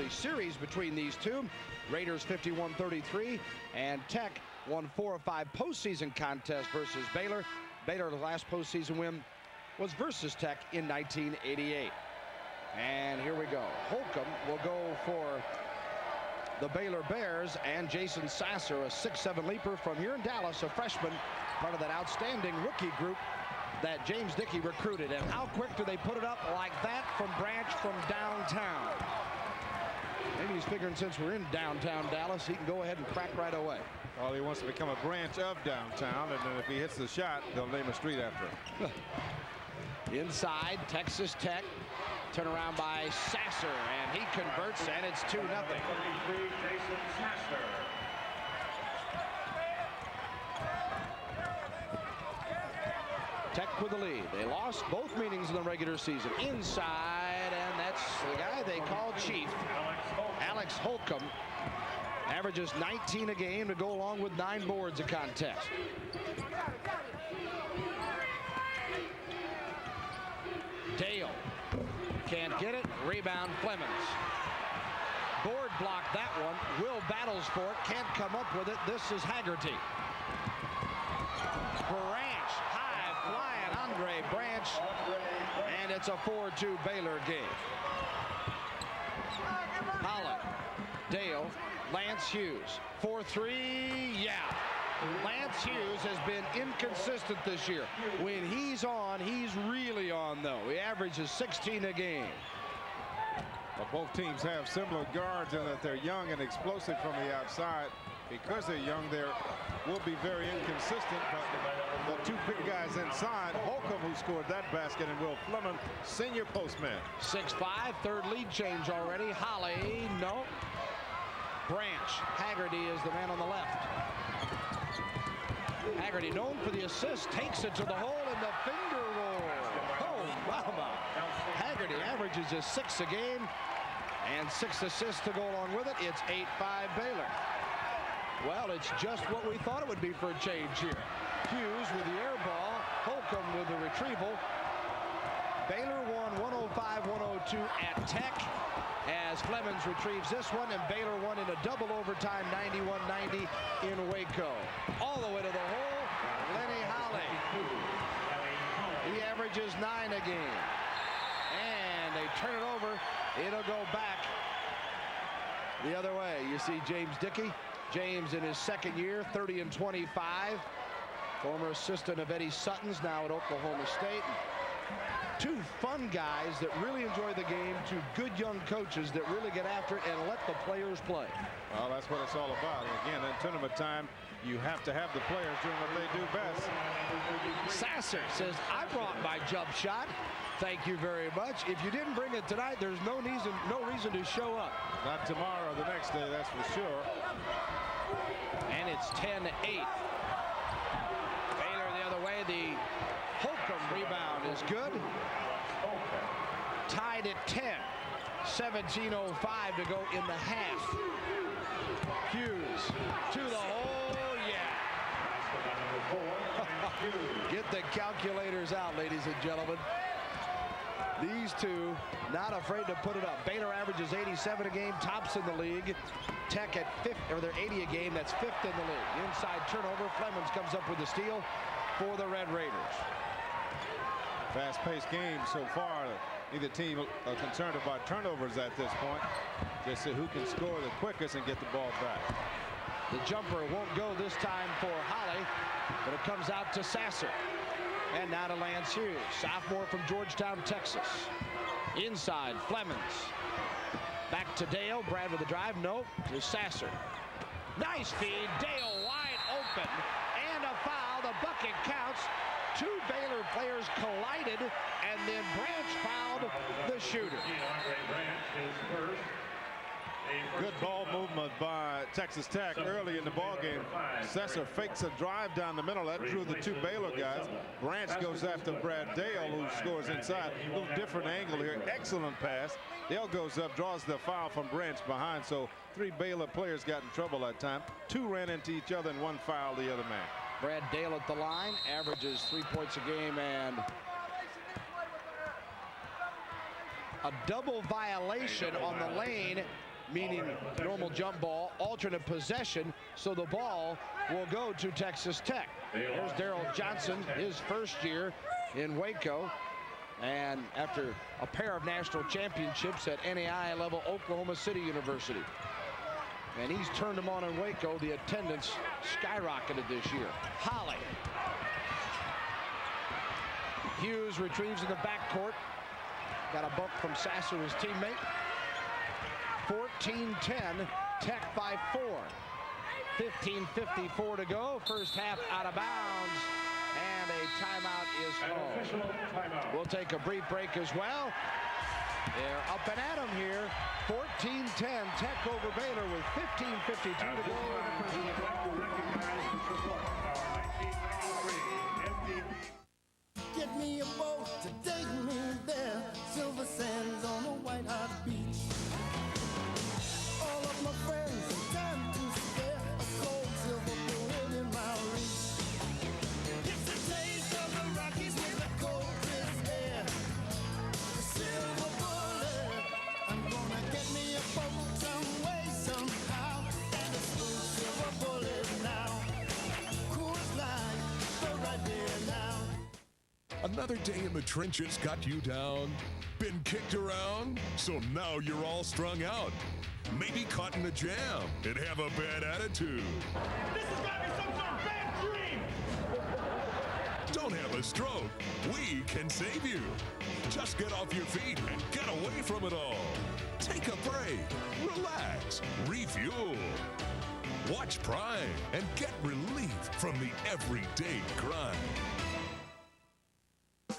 the series between these two. Raiders 51-33, and Tech won 4 of 5 postseason contests versus Baylor. Baylor's last postseason win was versus Tech in 1988. And here we go. Holcomb will go for the Baylor Bears, and Jason Sasser, a 6'7" leaper from here in Dallas, a freshman, part of that outstanding rookie group that James Dickey recruited. And how quick do they put it up like that from Branch from downtown? Maybe he's figuring since we're in downtown Dallas, he can go ahead and crack right away. Well, he wants to become a branch of downtown, and then if he hits the shot, they'll name a street after him. Inside, Texas Tech. Turn around by Sasser, and he converts, and it's 2-0. Tech with the lead. They lost both meetings in the regular season. Inside, and that's the guy they call Chief. Alex Holcomb averages 19 a game to go along with 9 boards a contest. Dale can't get it. Rebound Flemings. Board blocked that one. Will battles for it. Can't come up with it. This is Haggerty. Branch. High flying Andre Branch. And it's a 4-2 Baylor game. Holland. Dale. Lance Hughes. 4-3. Yeah. Lance Hughes has been inconsistent this year. When he's on, he's really on, though. He averages 16 a game. Well, both teams have similar guards in that they're young and explosive from the outside. Because they're young, they will be very inconsistent. But the 2 big guys inside, Holcomb, who scored that basket, and Will Fleming, senior postman. 6'5", third lead change already. Holly, no. Branch. Haggerty is the man on the left. Haggerty, known for the assist, takes it to the hole in the finger roll. Oh, mama. Haggerty averages just 6 a game and 6 assists to go along with it. It's 8-5 Baylor. Well, it's just what we thought it would be for a change here. Hughes with the air ball. Holcomb with the retrieval. Baylor won 105-102 at Tech as Flemings retrieves this one, and Baylor won in a double overtime 91-90 in Waco. All the way to the hole, Lenny Holly. He averages 9 a game. And they turn it over. It'll go back the other way. You see James Dickey. James in his second year, 30-25. Former assistant of Eddie Sutton's, now at Oklahoma State. 2 fun guys that really enjoy the game, 2 good young coaches that really get after it and let the players play. Well, that's what it's all about. Again, in tournament time, you have to have the players doing what they do best. Sasser says, I brought my jump shot. Thank you very much. If you didn't bring it tonight, there's no reason to show up. Not tomorrow, the next day, that's for sure. And it's 10-8. Baylor the other way. The Holcomb rebound is good. Tied at 10. 17:05 to go in the half. Hughes to the hole. Yeah. Get the calculators out, ladies and gentlemen. These 2 not afraid to put it up. Baylor averages 87 a game, tops in the league. Tech at 5th, or they're 80 a game, that's 5th in the league. Inside turnover, Flemings comes up with the steal for the Red Raiders. Fast-paced game so far. Neither team are concerned about turnovers at this point. Just see who can score the quickest and get the ball back. The jumper won't go this time for Holly, but it comes out to Sasser. And now to Lance Hughes, sophomore from Georgetown, Texas. Inside, Flemings. Back to Dale. Brad with the drive. No, to Sasser. Nice feed. Dale wide open. And a foul. The bucket counts. 2 Baylor players collided, and then Branch fouled the shooter. Good ball movement by Texas Tech early in the ball game. Sasser fakes a drive down the middle. That drew the 2 Baylor guys. Branch goes after Brad Dale, who scores inside. A little different angle here. Excellent pass. Dale goes up, draws the foul from Branch behind. So 3 Baylor players got in trouble that time. 2 ran into each other, and 1 fouled the other man. Brad Dale at the line, averages 3 points a game, and a double violation on the lane meaning normal jump ball, alternate possession, so the ball will go to Texas Tech. There's Darrell Johnson, his first year in Waco, and after a pair of national championships at NAIA level Oklahoma City University. And he's turned them on in Waco. The attendance skyrocketed this year. Holly. Hughes retrieves in the backcourt. Got a bump from Sasser, his teammate. 14-10, Tech by 4. 15:54 to go. First half out of bounds. And a timeout is called. We'll take a brief break as well. They're up and at 'em here. 14-10, Tech over Baylor with 15:52 to go. Get me a boat to take me there. Silver sands on a white hot beach. All of my friends, time to spare. A cold silver bullet in my reach. It's a taste of the Rockies with a cold crisp air. The silver bullet. I'm gonna get me a boat some way, somehow. And a smooth silver bullet now. Cool as light, but right there now. Another day in the trenches got you down? Been kicked around? So now you're all strung out. Maybe caught in a jam and have a bad attitude. This has got to be some sort of bad dream! Don't have a stroke. We can save you. Just get off your feet and get away from it all. Take a break. Relax. Refuel. Watch Prime and get relief from the everyday grind.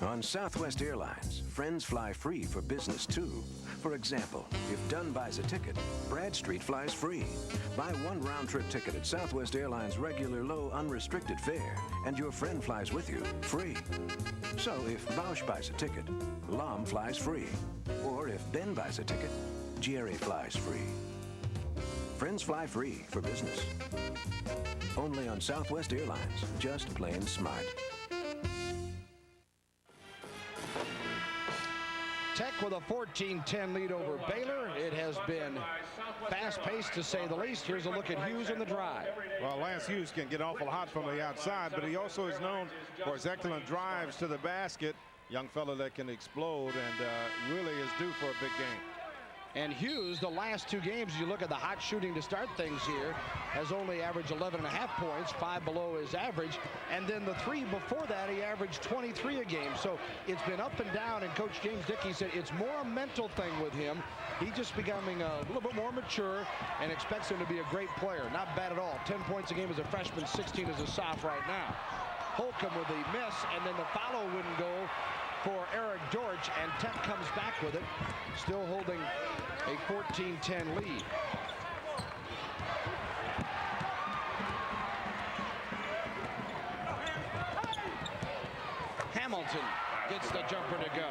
On Southwest Airlines, friends fly free for business too. For example, if Dunn buys a ticket, Bradstreet flies free. Buy one round-trip ticket at Southwest Airlines' regular low unrestricted fare, and your friend flies with you, free. So if Bausch buys a ticket, Lom flies free. Or if Ben buys a ticket, Jerry flies free. Friends fly free for business. Only on Southwest Airlines, just plain smart. Tech with a 14-10 lead over Baylor. It has been fast-paced, to say the least. Here's a look at Hughes in the drive. Well, Lance Hughes can get awful hot from the outside, but he also is known for his excellent drives to the basket. Young fella that can explode and really is due for a big game. And Hughes, the last two games, you look at the hot shooting to start things here, has only averaged 11.5 points, 5 below his average. And then the three before that, he averaged 23 a game. So it's been up and down, and Coach James Dickey said it's more a mental thing with him. He's just becoming a little bit more mature and expects him to be a great player. Not bad at all. 10 points a game as a freshman, 16 as a soph right now. Holcomb with the miss, and then the follow wouldn't go for Eric Dortch, and Tech comes back with it, still holding a 14-10 lead. Hamilton gets the jumper to go.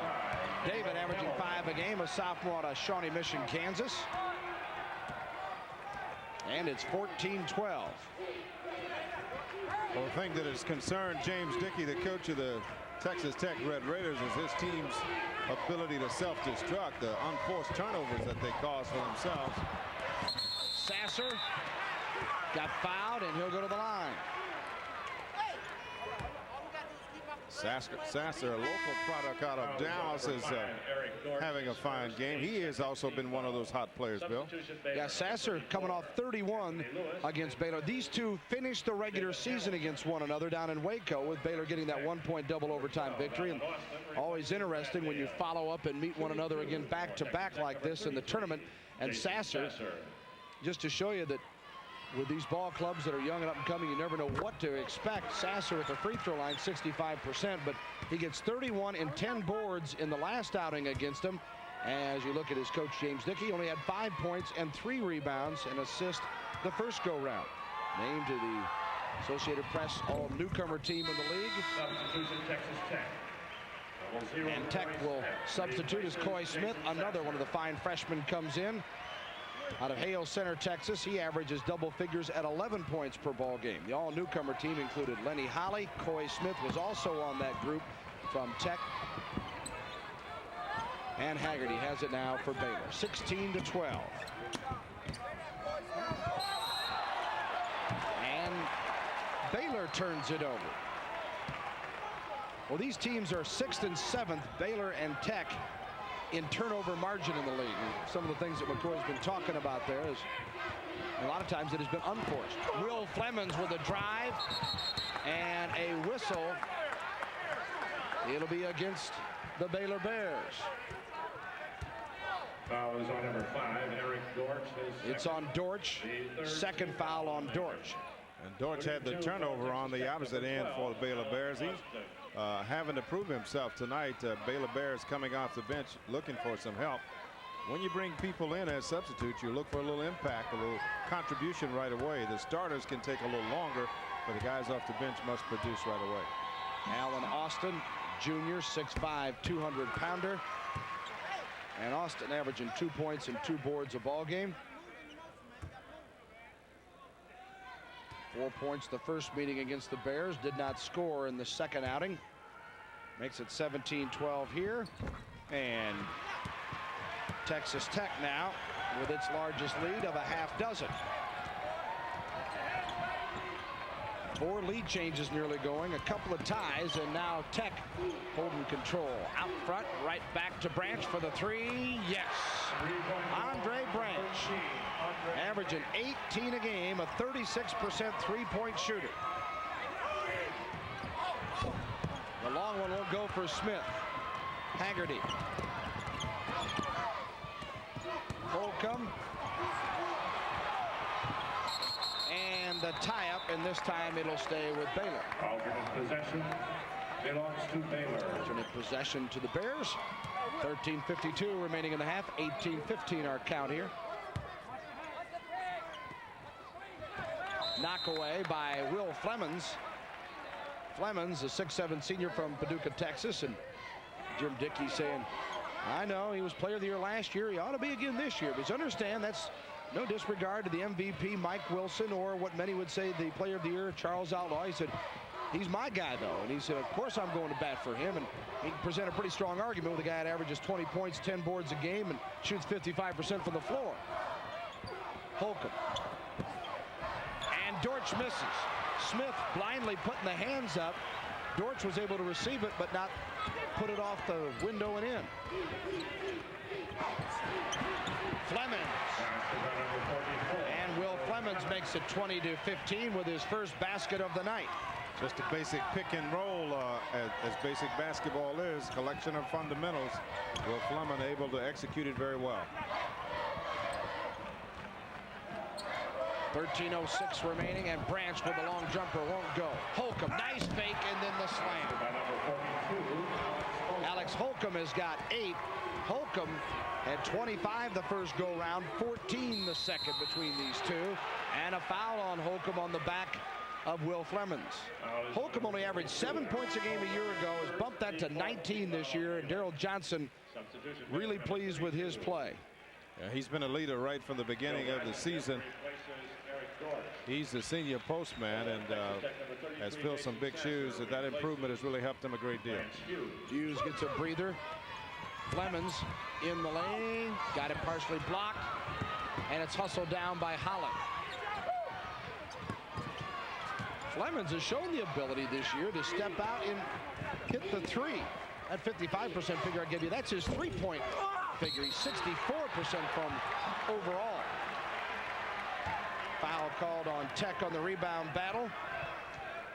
David averaging 5 a game, a sophomore out of Shawnee Mission, Kansas. And it's 14-12. Well, the thing that has concerned James Dickey, the coach of the Texas Tech Red Raiders, is his team's ability to self-destruct, the unforced turnovers that they cause for themselves. Sasser got fouled, and he'll go to the line. Sasser, a local product out of Dallas, is having a fine game. He has also been one of those hot players, Bill. Yeah, Sasser coming off 31 against Baylor. These two finished the regular season against one another down in Waco, with Baylor getting that 1-point double overtime victory. And always interesting when you follow up and meet one another again back-to-back like this in the tournament. And Sasser, just to show you that with these ball clubs that are young and up and coming, you never know what to expect. Sasser at the free throw line, 65%, but he gets 31 and 10 boards in the last outing against him. As you look at his coach, James Dickey, he only had 5 points and 3 rebounds and assist the first go-round. Named to the Associated Press all-newcomer team in the league. And Tech will substitute as Coy Smith, another one of the fine freshmen, comes in. Out of Hale Center, Texas, he averages double figures at 11 points per ball game. The all-newcomer team included Lenny Holly. Coy Smith was also on that group from Tech. And Haggerty has it now for Baylor, 16-12. Baylor turns it over. Well, these teams are 6th and 7th, Baylor and Tech, in turnover margin in the league. And some of the things that McCoy's been talking about there is a lot of times it has been unforced. Will Flemons with a drive and a whistle. It'll be against the Baylor Bears. Foul is on number 5, Eric Dortch. It's on Dortch. Second foul on Dortch. And Dortch had the turnover on the opposite end for the Baylor Bears. He's having to prove himself tonight. Baylor Bears coming off the bench looking for some help. When you bring people in as substitutes, you look for a little impact, a little contribution right away. The starters can take a little longer, but the guys off the bench must produce right away. Alan Austin, junior, 6'5", 200-pounder. And Austin averaging 2 points and 2 boards a ball game. 4 points the first meeting against the Bears. Did not score in the second outing. Makes it 17-12 here. And Texas Tech now with its largest lead of a half dozen. 4 lead changes nearly going, a couple of ties, and now Tech holding control. Out front, right back to Branch for the 3. Yes. Andre Branch, averaging 18 a game, a 36% three-point shooter. The long one won't go for Smith. Haggerty. Holcomb. And the tie-up, and this time it'll stay with Baylor. Alternate possession belongs to Baylor. Alternate possession to the Bears. 13:52 remaining in the half. 18-15 our count here. Knock away by Will Flemons. Flemons, a 6'7" senior from Paducah, Texas, and Jim Dickey saying, I know he was player of the year last year. He ought to be again this year. But you understand that's no disregard to the MVP, Mike Wilson, or what many would say the player of the year, Charles Outlaw. He said, he's my guy, though. And he said, of course I'm going to bat for him. And he presented a pretty strong argument with a guy that averages 20 points, 10 boards a game, and shoots 55% from the floor. Holcomb. And Dortch misses. Smith blindly putting the hands up. Dortch was able to receive it, but not put it off the window and in. Flemons. And Will Flemons makes it 20-15 with his first basket of the night. Just a basic pick and roll, as basic basketball is, collection of fundamentals. Will Flemons able to execute it very well. 13:06 remaining, and Branch with a long jumper won't go. Holcomb, nice fake, and then the slam. Alex Holcomb has got 8. Holcomb had 25 the first go round, 14 the second between these two, and a foul on Holcomb on the back of Will Flemons. Holcomb only averaged 7 points a game a year ago, has bumped that to 19 this year, and Daryl Johnson really pleased with his play. Yeah, he's been a leader right from the beginning of the season. He's the senior postman and has filled some big shoes. That improvement has really helped him a great deal. Hughes gets a breather. Flemons in the lane, got it partially blocked, and it's hustled down by Holland. Flemons has shown the ability this year to step out and hit the 3. That 55% figure I give you, that's his 3-point figure. He's 64% from overall. Foul called on Tech on the rebound battle.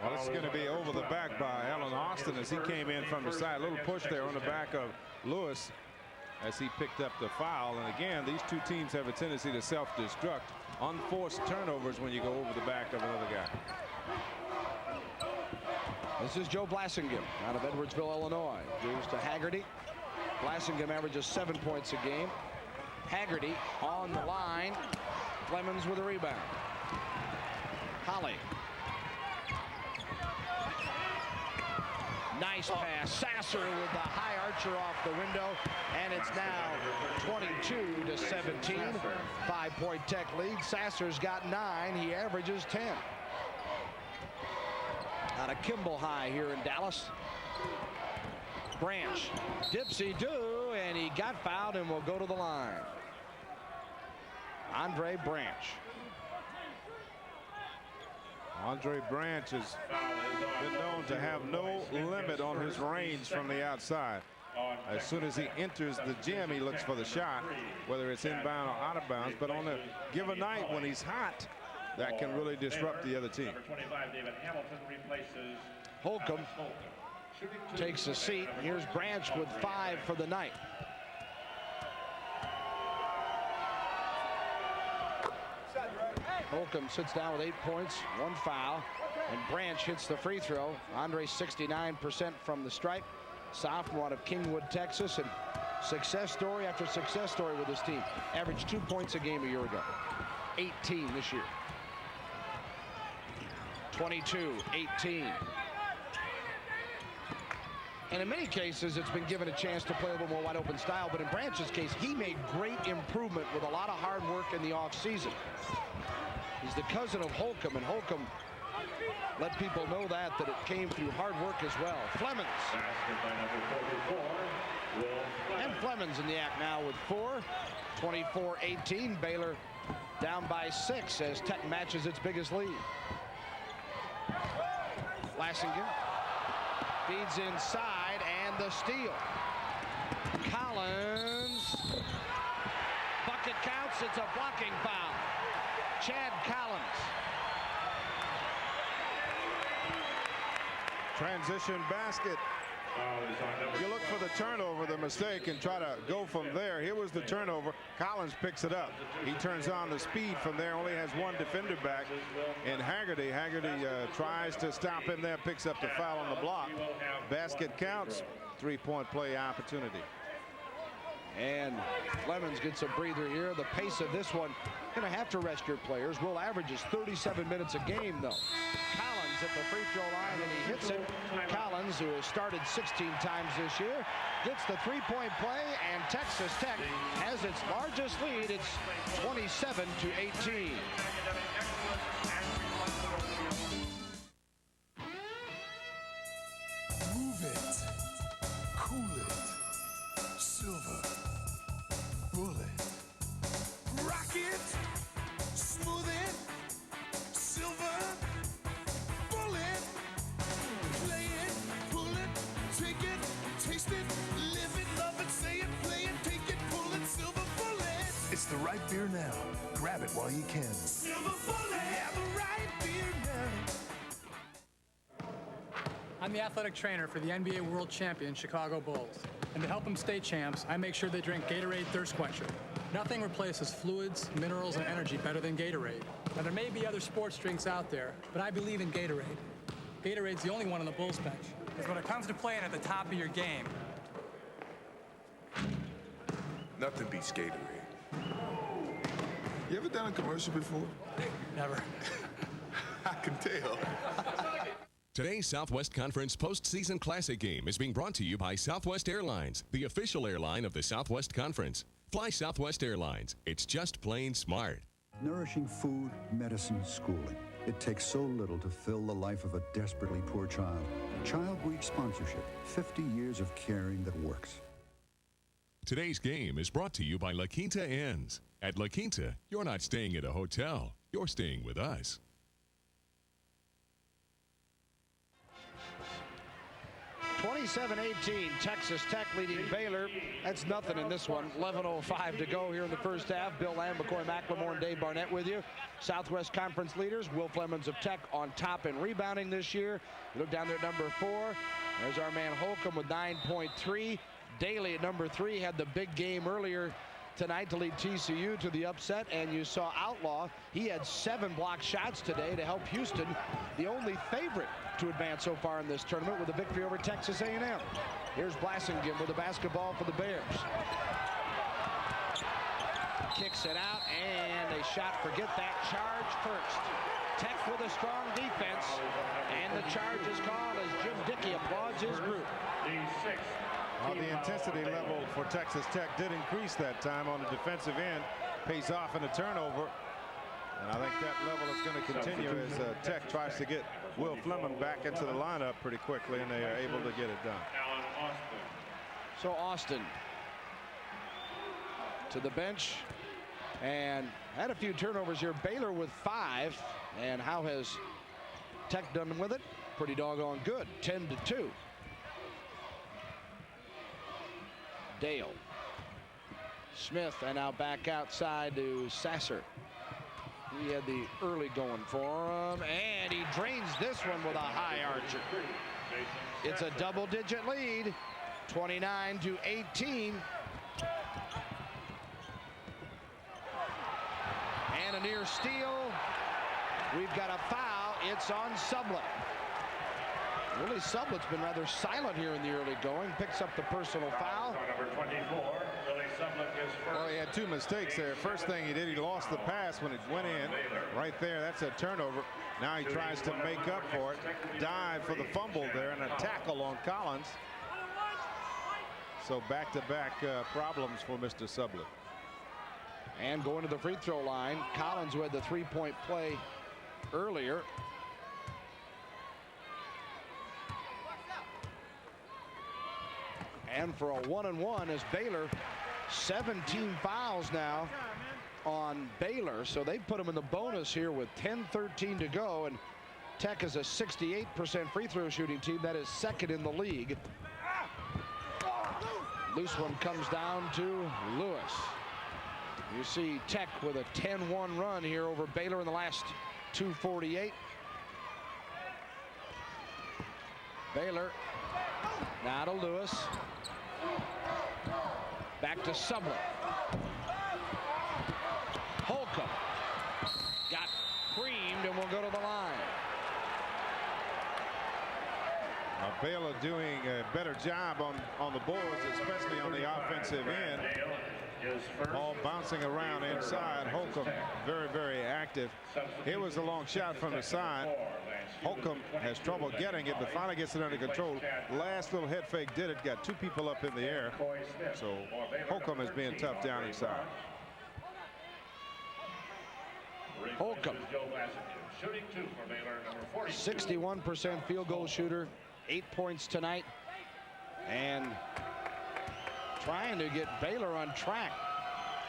Well, this is going to be over the back by Alan Austin as he came in from the side. A little push there on the back of Lewis as he picked up the foul. And again, these two teams have a tendency to self-destruct. Unforced turnovers when you go over the back of another guy. This is Joe Blasingame out of Edwardsville, Illinois. Gives to Haggerty. Blasingame averages 7 points a game. Haggerty on the line. Flemons with a rebound. Holly. Nice pass. Sasser with the high archer off the window, and it's now 22-17. 5-point Tech lead. Sasser's got 9. He averages 10. Out of Kimball High here in Dallas. Branch. Dipsy-do, and he got fouled and will go to the line. Andre Branch. Andre Branch has been known to have no limit on his range from the outside. As soon as he enters the gym, he looks for the shot, whether it's inbound or out of bounds. But on a given night when he's hot, that can really disrupt the other team. Holcomb takes a seat. Here's Branch with 5 for the night. Holcomb sits down with 8 points, 1 foul, and Branch hits the free throw. Andre 69% from the stripe. Sophomore out of Kingwood, Texas, and success story after success story with this team. Averaged 2 points a game a year ago. 18 this year. 22, 18. And in many cases, it's been given a chance to play a little more wide open style. But in Branch's case, he made great improvement with a lot of hard work in the offseason. He's the cousin of Holcomb, and Holcomb let people know that it came through hard work as well. Flemings. And Flemings in the act now with 4. 24-18. Baylor down by 6 as Tech matches its biggest lead. Lassingen feeds inside, and the steal. Collins. Bucket counts. It's a blocking foul. Chad Collins. Transition basket. You look for the turnover, the mistake, and try to go from there. Here was the turnover. Collins picks it up. He turns on the speed from there. Only has one defender back. And Haggerty tries to stop him there, picks up the foul on the block. Basket counts. 3-point play opportunity. And Flemings gets a breather here. The pace of this one, going to have to rest your players. Will averages 37 minutes a game, though. Collins at the free throw line, and he hits it. Collins, who has started 16 times this year, gets the 3-point play, and Texas Tech has its largest lead. It's 27-18. Move it, cool it, silver, bullet, rock it, smooth it, silver, bullet, play it, pull it, take it, taste it, live it, love it, say it, play it, take it, pull it, silver, bullet. It's the right beer now. Grab it while you can. Silver bullet, yeah, the right beer now. I'm the athletic trainer for the NBA World Champion Chicago Bulls. And to help them stay champs, I make sure they drink Gatorade Thirst Quencher. Nothing replaces fluids, minerals, and energy better than Gatorade. Now, there may be other sports drinks out there, but I believe in Gatorade. Gatorade's the only one on the Bulls bench. Because when it comes to playing at the top of your game, nothing beats Gatorade. You ever done a commercial before? never. I can tell. Today's Southwest Conference postseason classic game is being brought to you by Southwest Airlines, the official airline of the Southwest Conference. Fly Southwest Airlines. It's just plain smart. Nourishing food, medicine, schooling. It takes so little to fill the life of a desperately poor child. Child Week sponsorship. 50 years of caring that works. Today's game is brought to you by La Quinta Inns. At La Quinta, you're not staying at a hotel. You're staying with us. 27-18, Texas Tech leading Baylor. That's nothing in this one. 11:05 to go here in the first half. Bill Lamb, McCoy McLemore, and Dave Barnett with you. Southwest Conference leaders, Will Flemings of Tech on top in rebounding this year. You look down there at number 4. There's our man Holcomb with 9.3. Daly at number 3 had the big game earlier tonight to lead TCU to the upset, and you saw Outlaw. He had 7 blocked shots today to help Houston, the only favorite to advance so far in this tournament, with a victory over Texas A&M. Here's Blassingame with the basketball for the Bears. Kicks it out, and a shot, forget that, charge first. Tech with a strong defense, and the charge is called as Jim Dickey applauds his group. The intensity level for Texas Tech did increase that time on the defensive end. Pays off in a turnover. And I think that level is going to continue as Tech tries to get Will Fleming back into the lineup pretty quickly, and they are able to get it done. So Austin to the bench, and had a few turnovers here. Baylor with 5, and how has Tech done with it. Pretty doggone good. 10-2. Dale. Smith, and now back outside to Sasser. He had the early going for him, and he drains this one with a high archer. It's a double-digit lead, 29-18. And a near steal. We've got a foul. It's on Sublett. Willie Sublett's been rather silent here in the early going. Picks up the personal foul. Number 24, Willie Sublett is first. Well, he had two mistakes there. First thing he did, he lost the pass when it went in. Right there, that's a turnover. Now he tries to make up for it. Dive for the fumble there and a tackle on Collins. So back-to-back problems for Mr. Sublett. And going to the free throw line, Collins, who had the three-point play earlier. And for a 1-and-1 as Baylor, 17 fouls now on Baylor. So they put them in the bonus here with 10-13 to go. And Tech is a 68% free throw shooting team. That is second in the league. Loose one comes down to Lewis. You see Tech with a 10-1 run here over Baylor in the last 2:48. Baylor now to Lewis. Back to Sublett. Holcomb got creamed and will go to the line. Baylor doing a better job on the boards, especially on the offensive end. Ball bouncing around inside. Holcomb very, very active. Here was a long shot from the side. Holcomb has trouble getting it, but finally gets it under control. Last little head fake did it. Got two people up in the air. So Holcomb is being tough down inside. Holcomb, 61% field goal shooter, 8 points tonight, and trying to get Baylor on track,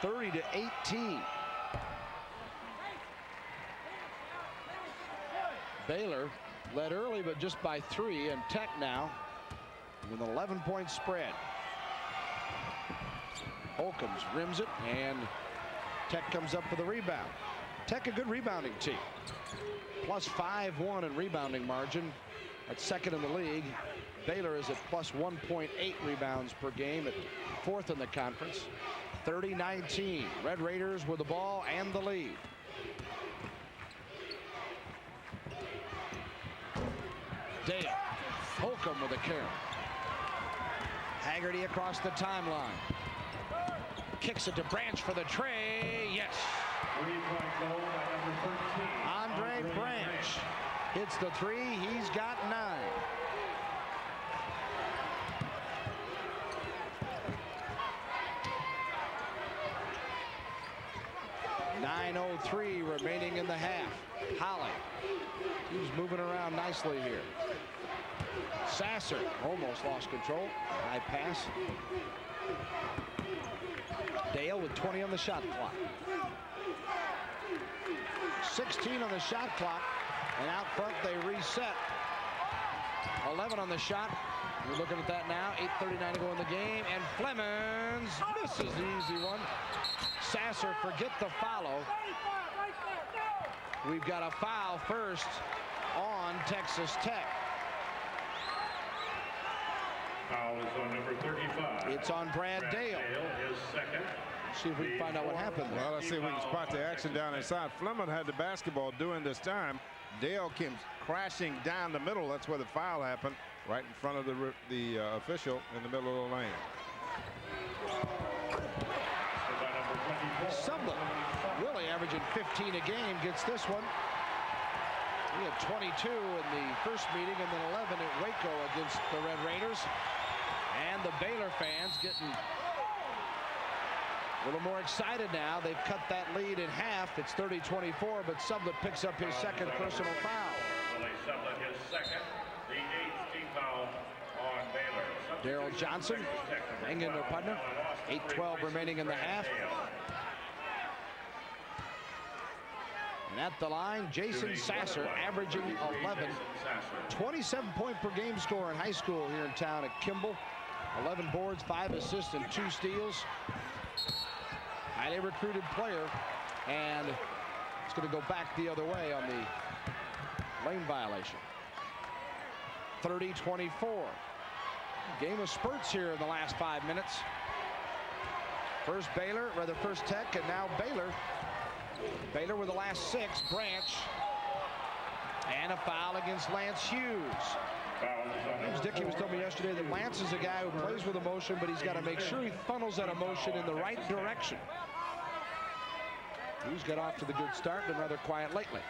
30-18. Baylor led early, but just by 3, and Tech now with an 11-point spread. Holcomb rims it, and Tech comes up with a rebound. Tech a good rebounding team. Plus 5-1 in rebounding margin. At second in the league. Baylor is at plus 1.8 rebounds per game, at fourth in the conference. 30-19. Red Raiders with the ball and the lead. Dale. Holcomb with a carry. Haggerty across the timeline. Kicks it to Branch for the tray. Yes. Andre Branch hits the 3. He's got 9. .903 remaining in the half. Holly. He's moving around nicely here. Sasser almost lost control. High pass. Dale with 20 on the shot clock. 16 on the shot clock. And out front they reset. 11 on the shot. We're looking at that now. 8:39 to go in the game. And Flemons misses the easy one. Sasser forget the follow. We've got a foul first on Texas Tech. Foul is on number 35. It's on Brad Dale. His second. See if we can find out what happened there. Well, let's see if we can spot the action down inside. Fleming had the basketball during this time. Dale came crashing down the middle. That's where the foul happened, right in front of the official in the middle of the lane. Sublett, really averaging 15 a game, gets this one. He had 22 in the first meeting and then 11 at Waco against the Red Raiders. And the Baylor fans getting a little more excited now. They've cut that lead in half. It's 30-24, but Sublett picks up his second personal foul. Willie Sublett, his second, the 8th team foul on Baylor. Daryl Johnson hanging their partner. 8:12 remaining in the half. And at the line, Jason Sasser, averaging 11. 27-point per game scorer in high school here in town at Kimball. 11 boards, 5 assists, and 2 steals. Highly recruited player, and it's going to go back the other way on the lane violation. 30-24. Game of spurts here in the last 5 minutes. First Tech, and now Baylor. Baylor with the last 6. Branch. And a foul against Lance Hughes. James Dickey was telling me yesterday that Lance is a guy who plays with emotion, but he's got to make sure he funnels that emotion in the right direction. Hughes got off to the good start, been rather quiet lately.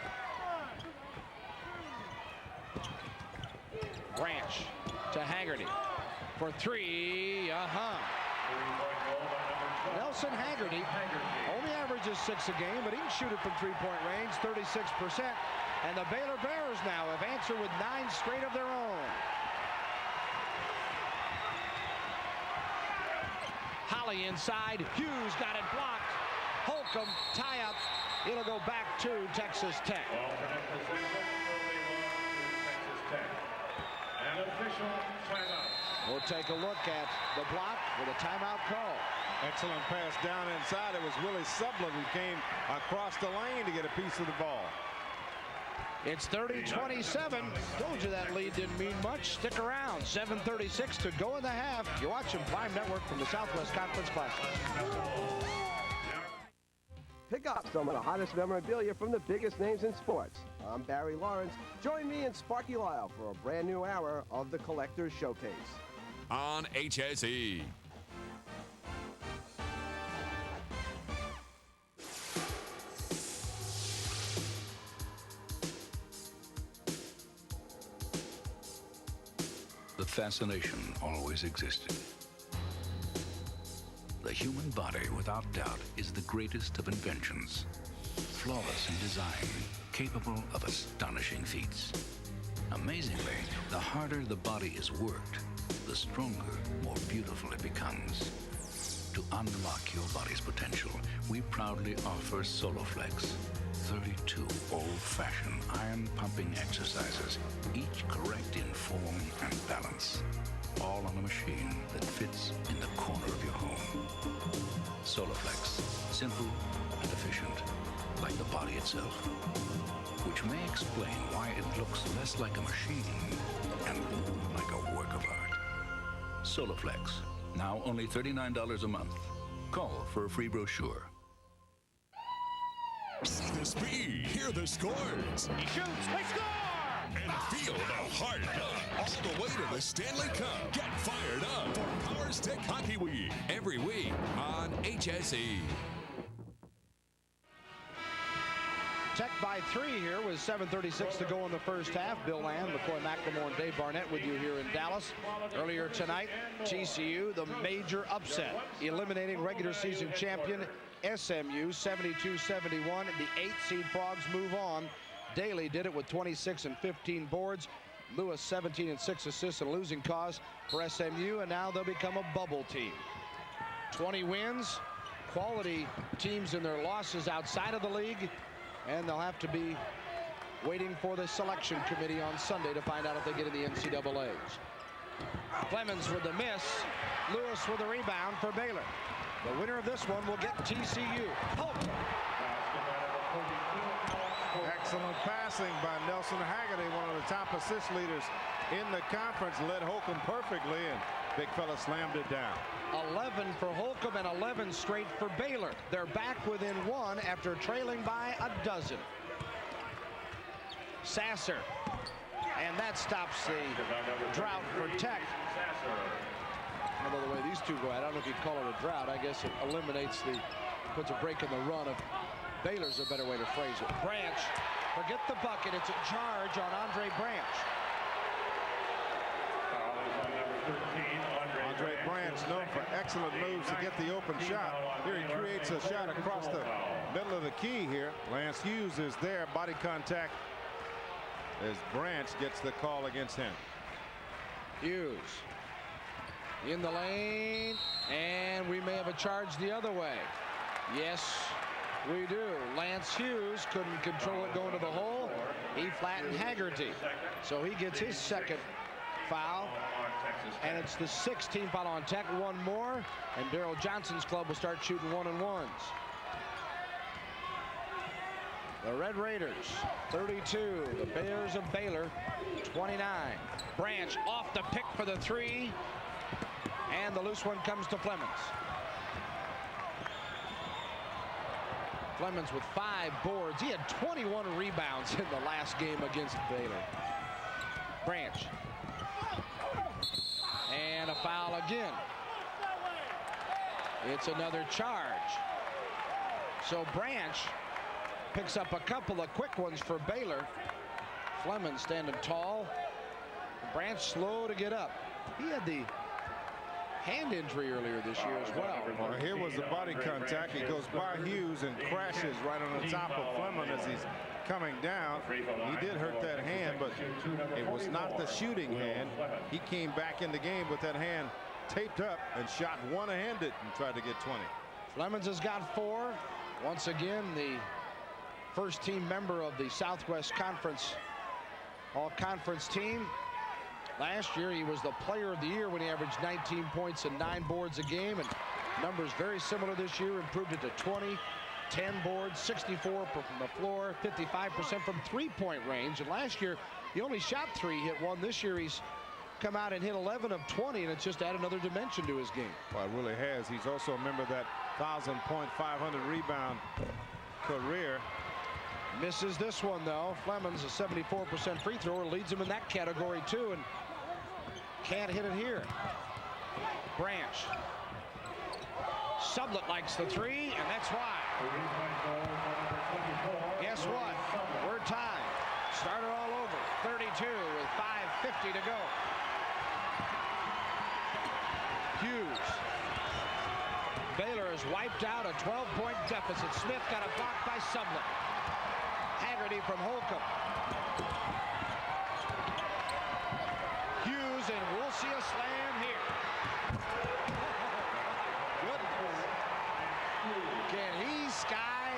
Branch to Haggerty for 3. Nelson Haggerty only averages 6 a game, but he can shoot it from 3-point range, 36%. And the Baylor Bears now have answered with 9 straight of their own. Holly inside. Hughes got it blocked. Holcomb tie up. It'll go back to Texas Tech. We'll take a look at the block with a timeout call. Excellent pass down inside. It was Willie Sublin who came across the lane to get a piece of the ball. It's 30-27. Told you that lead didn't mean much. Stick around. 7:36 to go in the half. You're watching Prime Network from the Southwest Conference Classic. Pick up some of the hottest memorabilia from the biggest names in sports. I'm Barry Lawrence. Join me and Sparky Lyle for a brand new hour of the Collector's Showcase. On HSE. The fascination always existed. The human body, without doubt, is the greatest of inventions. Flawless in design, capable of astonishing feats. Amazingly, the harder the body is worked, the stronger, more beautiful it becomes. To unlock your body's potential, we proudly offer Soloflex. 32 old-fashioned iron-pumping exercises, each correct in form and balance. All on a machine that fits in the corner of your home. Soloflex, simple and efficient, like the body itself. Which may explain why it looks less like a machine and more like a work of art. Soloflex, now only $39 a month. Call for a free brochure. See the speed, hear the scores. He shoots, they score! And feel the heart all the way to the Stanley Cup. Get fired up for Power Stick Hockey Week every week on HSE. Tech by 3 here with 7:36 to go in the first half. Bill Land, McCoy McLemore, and Dave Barnett with you here in Dallas. Earlier tonight, TCU, the major upset, eliminating regular season champion SMU 72-71. The 8th seed Frogs move on. Daly did it with 26 and 15 boards. Lewis 17 and 6 assists, and losing cause for SMU, and now they'll become a bubble team. 20 wins, quality teams in their losses outside of the league, and they'll have to be waiting for the selection committee on Sunday to find out if they get in the NCAAs. Clemens with the miss, Lewis with the rebound for Baylor. The winner of this one will get TCU. Excellent passing by Nelson Haggerty, one of the top assist leaders in the conference. Led Holcomb perfectly, and big fella slammed it down. 11 for Holcomb and 11 straight for Baylor. They're back within 1 after trailing by a dozen. Sasser, and that stops the drought for Tech. I don't know the way these two go. I don't know if you'd call it a drought. I guess it eliminates puts a break in the run of Baylor's a better way to phrase it. Branch, forget the bucket. It's a charge on Andre Branch. Andre Branch, known for excellent moves to get the open shot. Here he creates a shot across the middle of the key here. Lance Hughes is there. Body contact as Branch gets the call against him. Hughes in the lane, and we may have a charge the other way. Yes, We do. Lance Hughes couldn't control it going to the hole. He flattened Haggerty. So he gets his second foul. And it's the 16th foul on Tech. One more. And Daryl Johnson's club will start shooting 1-and-1s. The Red Raiders, 32. The Bears of Baylor, 29. Branch off the pick for the three. And the loose one comes to Flemings. Flemings with 5 boards. He had 21 rebounds in the last game against Baylor. Branch. And a foul again. It's another charge. So Branch picks up a couple of quick ones for Baylor. Flemings standing tall. Branch slow to get up. He had the hand injury earlier this year as well. Well, here was the body contact. He goes by Hughes and crashes right on the top of Fleming as he's coming down. He did hurt that hand, but it was not the shooting hand. He came back in the game with that hand taped up and shot one-handed and tried to get 20. Flemings has got 4. Once again, the first team member of the Southwest Conference all-conference team. Last year, he was the player of the year when he averaged 19 points and 9 boards a game, and numbers very similar this year. Improved it to 20, 10 boards, 64 from the floor, 55% from three-point range. And last year, he only shot 3, hit 1. This year, he's come out and hit 11 of 20, and it's just added another dimension to his game. Well, it really has. He's also a member of that 1,000-point, 500-rebound career. Misses this one, though. Flemings, a 74% free thrower, leads him in that category, too, and can't hit it here. Branch. Sublett likes the 3, and that's why. Guess what? We're tied. Start it all over. 32 with 5:50 to go. Hughes. Baylor has wiped out a 12-point deficit. Smith got a block by Sublett. Haggerty from Holcomb. Hughes, and we'll see a slam here. Goodness. Can he sky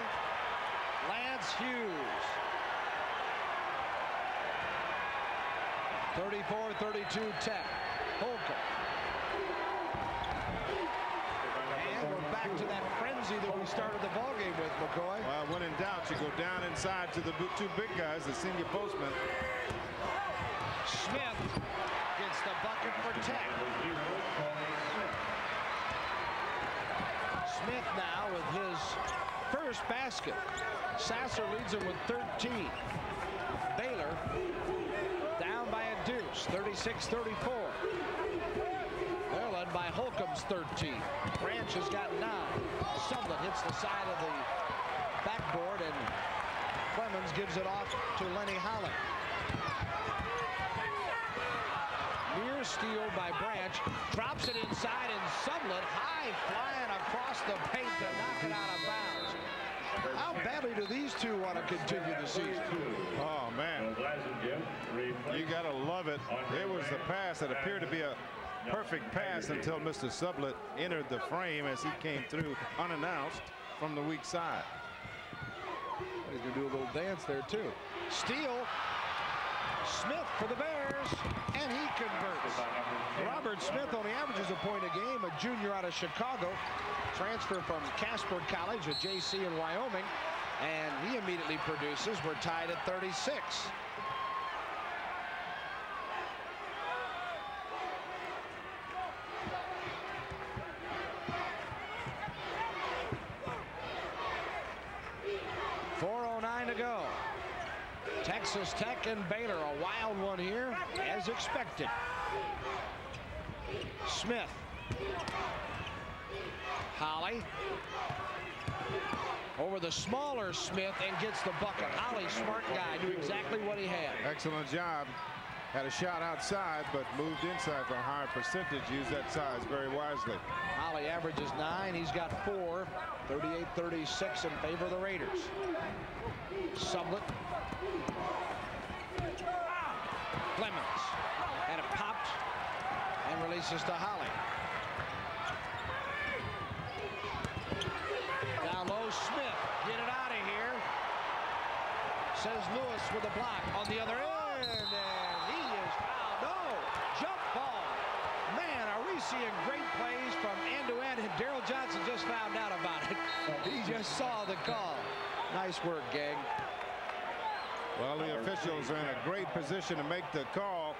Lance Hughes? 34-32 Tech. Holcomb. And we're back to that frenzy that we started the ballgame with, McCoy. Well, when in doubt, you go down inside to the 2 big guys, the senior postman. Smith gets the bucket for Tech. Smith now with his first basket. Sasser leads him with 13. Baylor down by a deuce, 36-34. They're led by Holcomb's 13. Branch has got 9. Sublett hits the side of the backboard, and Flemings gives it off to Lenny Holland. Near steal by Branch, drops it inside, and Sublett high flying across the paint to knock it out of bounds. How badly do these two want to continue the season? Oh, man. You got to love it. There was the pass that appeared to be a perfect pass until Mr. Sublett entered the frame as he came through unannounced from the weak side. He's going to do a little dance there, too. Steal. Smith for the Bears, and he converts. Robert Smith only averages a point a game, a junior out of Chicago, transfer from Casper College, a JC in Wyoming, and he immediately produces. We're tied at 36. .409 to go. Texas Tech and Baylor, a wild one here, as expected. Smith. Holly. Over the smaller Smith and gets the bucket. Holly, smart guy, knew exactly what he had. Excellent job. Had a shot outside, but moved inside for a higher percentage. Used that size very wisely. Holly averages 9. He's got 4. 38-36 in favor of the Raiders. Sublett. Flemings. And it popped and releases to Holly. Down low, Smith. Get it out of here, says Lewis with a block on the other end, and he is fouled. No, jump ball. Man, are we seeing great plays from end to end, and Daryl Johnson just found out about it. He just saw the call. Nice work, gang. Well, the officials are in a great position to make the call.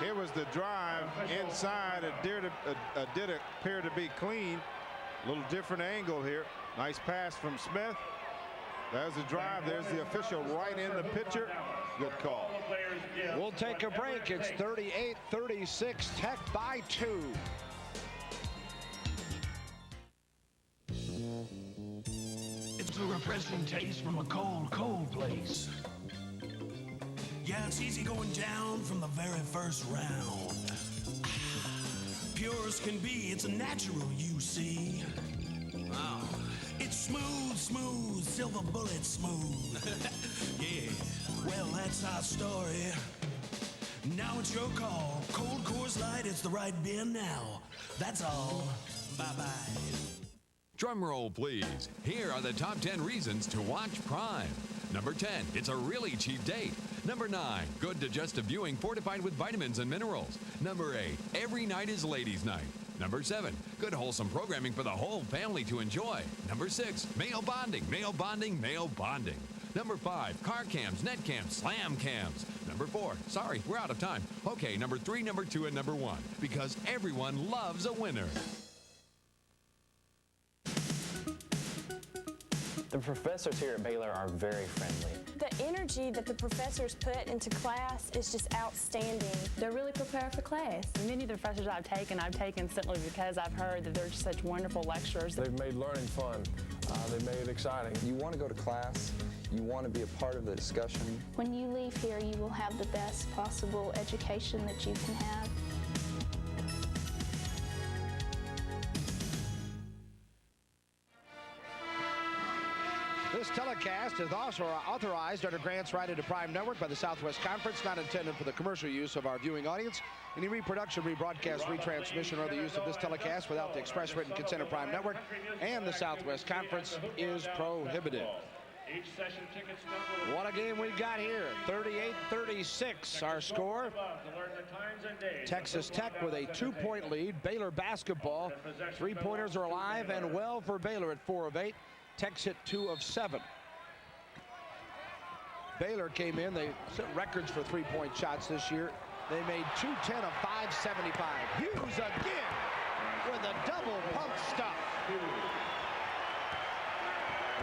Here was the drive inside. It did appear to be clean. A little different angle here. Nice pass from Smith. There's the drive. There's the official right in the picture. Good call. We'll take a break. It's 38-36. Tech by 2. It's a refreshing taste from a cold, cold place. Yeah, it's easy going down from the very first round. Pure as can be, it's a natural, you see. Wow. It's smooth, smooth, silver bullet smooth. Yeah, well, that's our story. Now it's your call. Cold Coors Light, it's the right beer now. That's all. Bye-bye. Drum roll, please. Here are the top 10 reasons to watch Prime. Number 10, it's a really cheap date. Number 9, good digestive viewing fortified with vitamins and minerals. Number 8, every night is ladies' night. Number 7, good wholesome programming for the whole family to enjoy. Number 6, male bonding, male bonding, male bonding. Number 5, car cams, net cams, slam cams. Number 4, sorry, we're out of time. Okay, number 3, number 2, and number 1, because everyone loves a winner. The professors here at Baylor are very friendly. The energy that the professors put into class is just outstanding. They're really prepared for class. Many of the professors I've taken simply because I've heard that they're such wonderful lecturers. They've made learning fun. They've made it exciting. You want to go to class. You want to be a part of the discussion. When you leave here, you will have the best possible education that you can have. This telecast is also authorized under grants righted to Prime Network by the Southwest Conference, not intended for the commercial use of our viewing audience. Any reproduction, rebroadcast, retransmission, or the use of this telecast without the express written consent of Prime Network and the Southwest Conference is prohibited. What a game we've got here. 38-36 our score. Texas Tech with a 2-point lead. Baylor basketball. 3-pointers are alive and well for Baylor at 4 of 8. Tech's hit 2 of 7. Baylor came in. They set records for 3-point shots this year. They made 210 of 575. Hughes again with a double pump stop.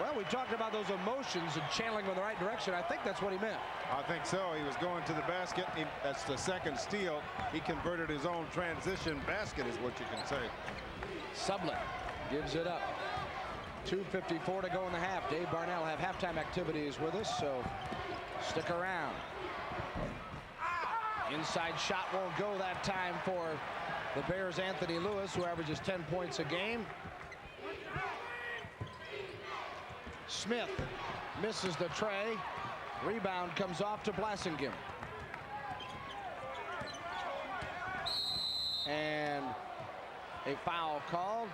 Well, we talked about those emotions and channeling in the right direction. I think that's what he meant. I think so. He was going to the basket. That's the second steal. He converted his own transition basket is what you can say. Sublett gives it up. 2:54 to go in the half. Dave Barnell will have halftime activities with us, so stick around. Inside shot won't go that time for the Bears' Anthony Lewis, who averages 10 points a game. Smith misses the tray. Rebound comes off to Blasingame. And a foul called.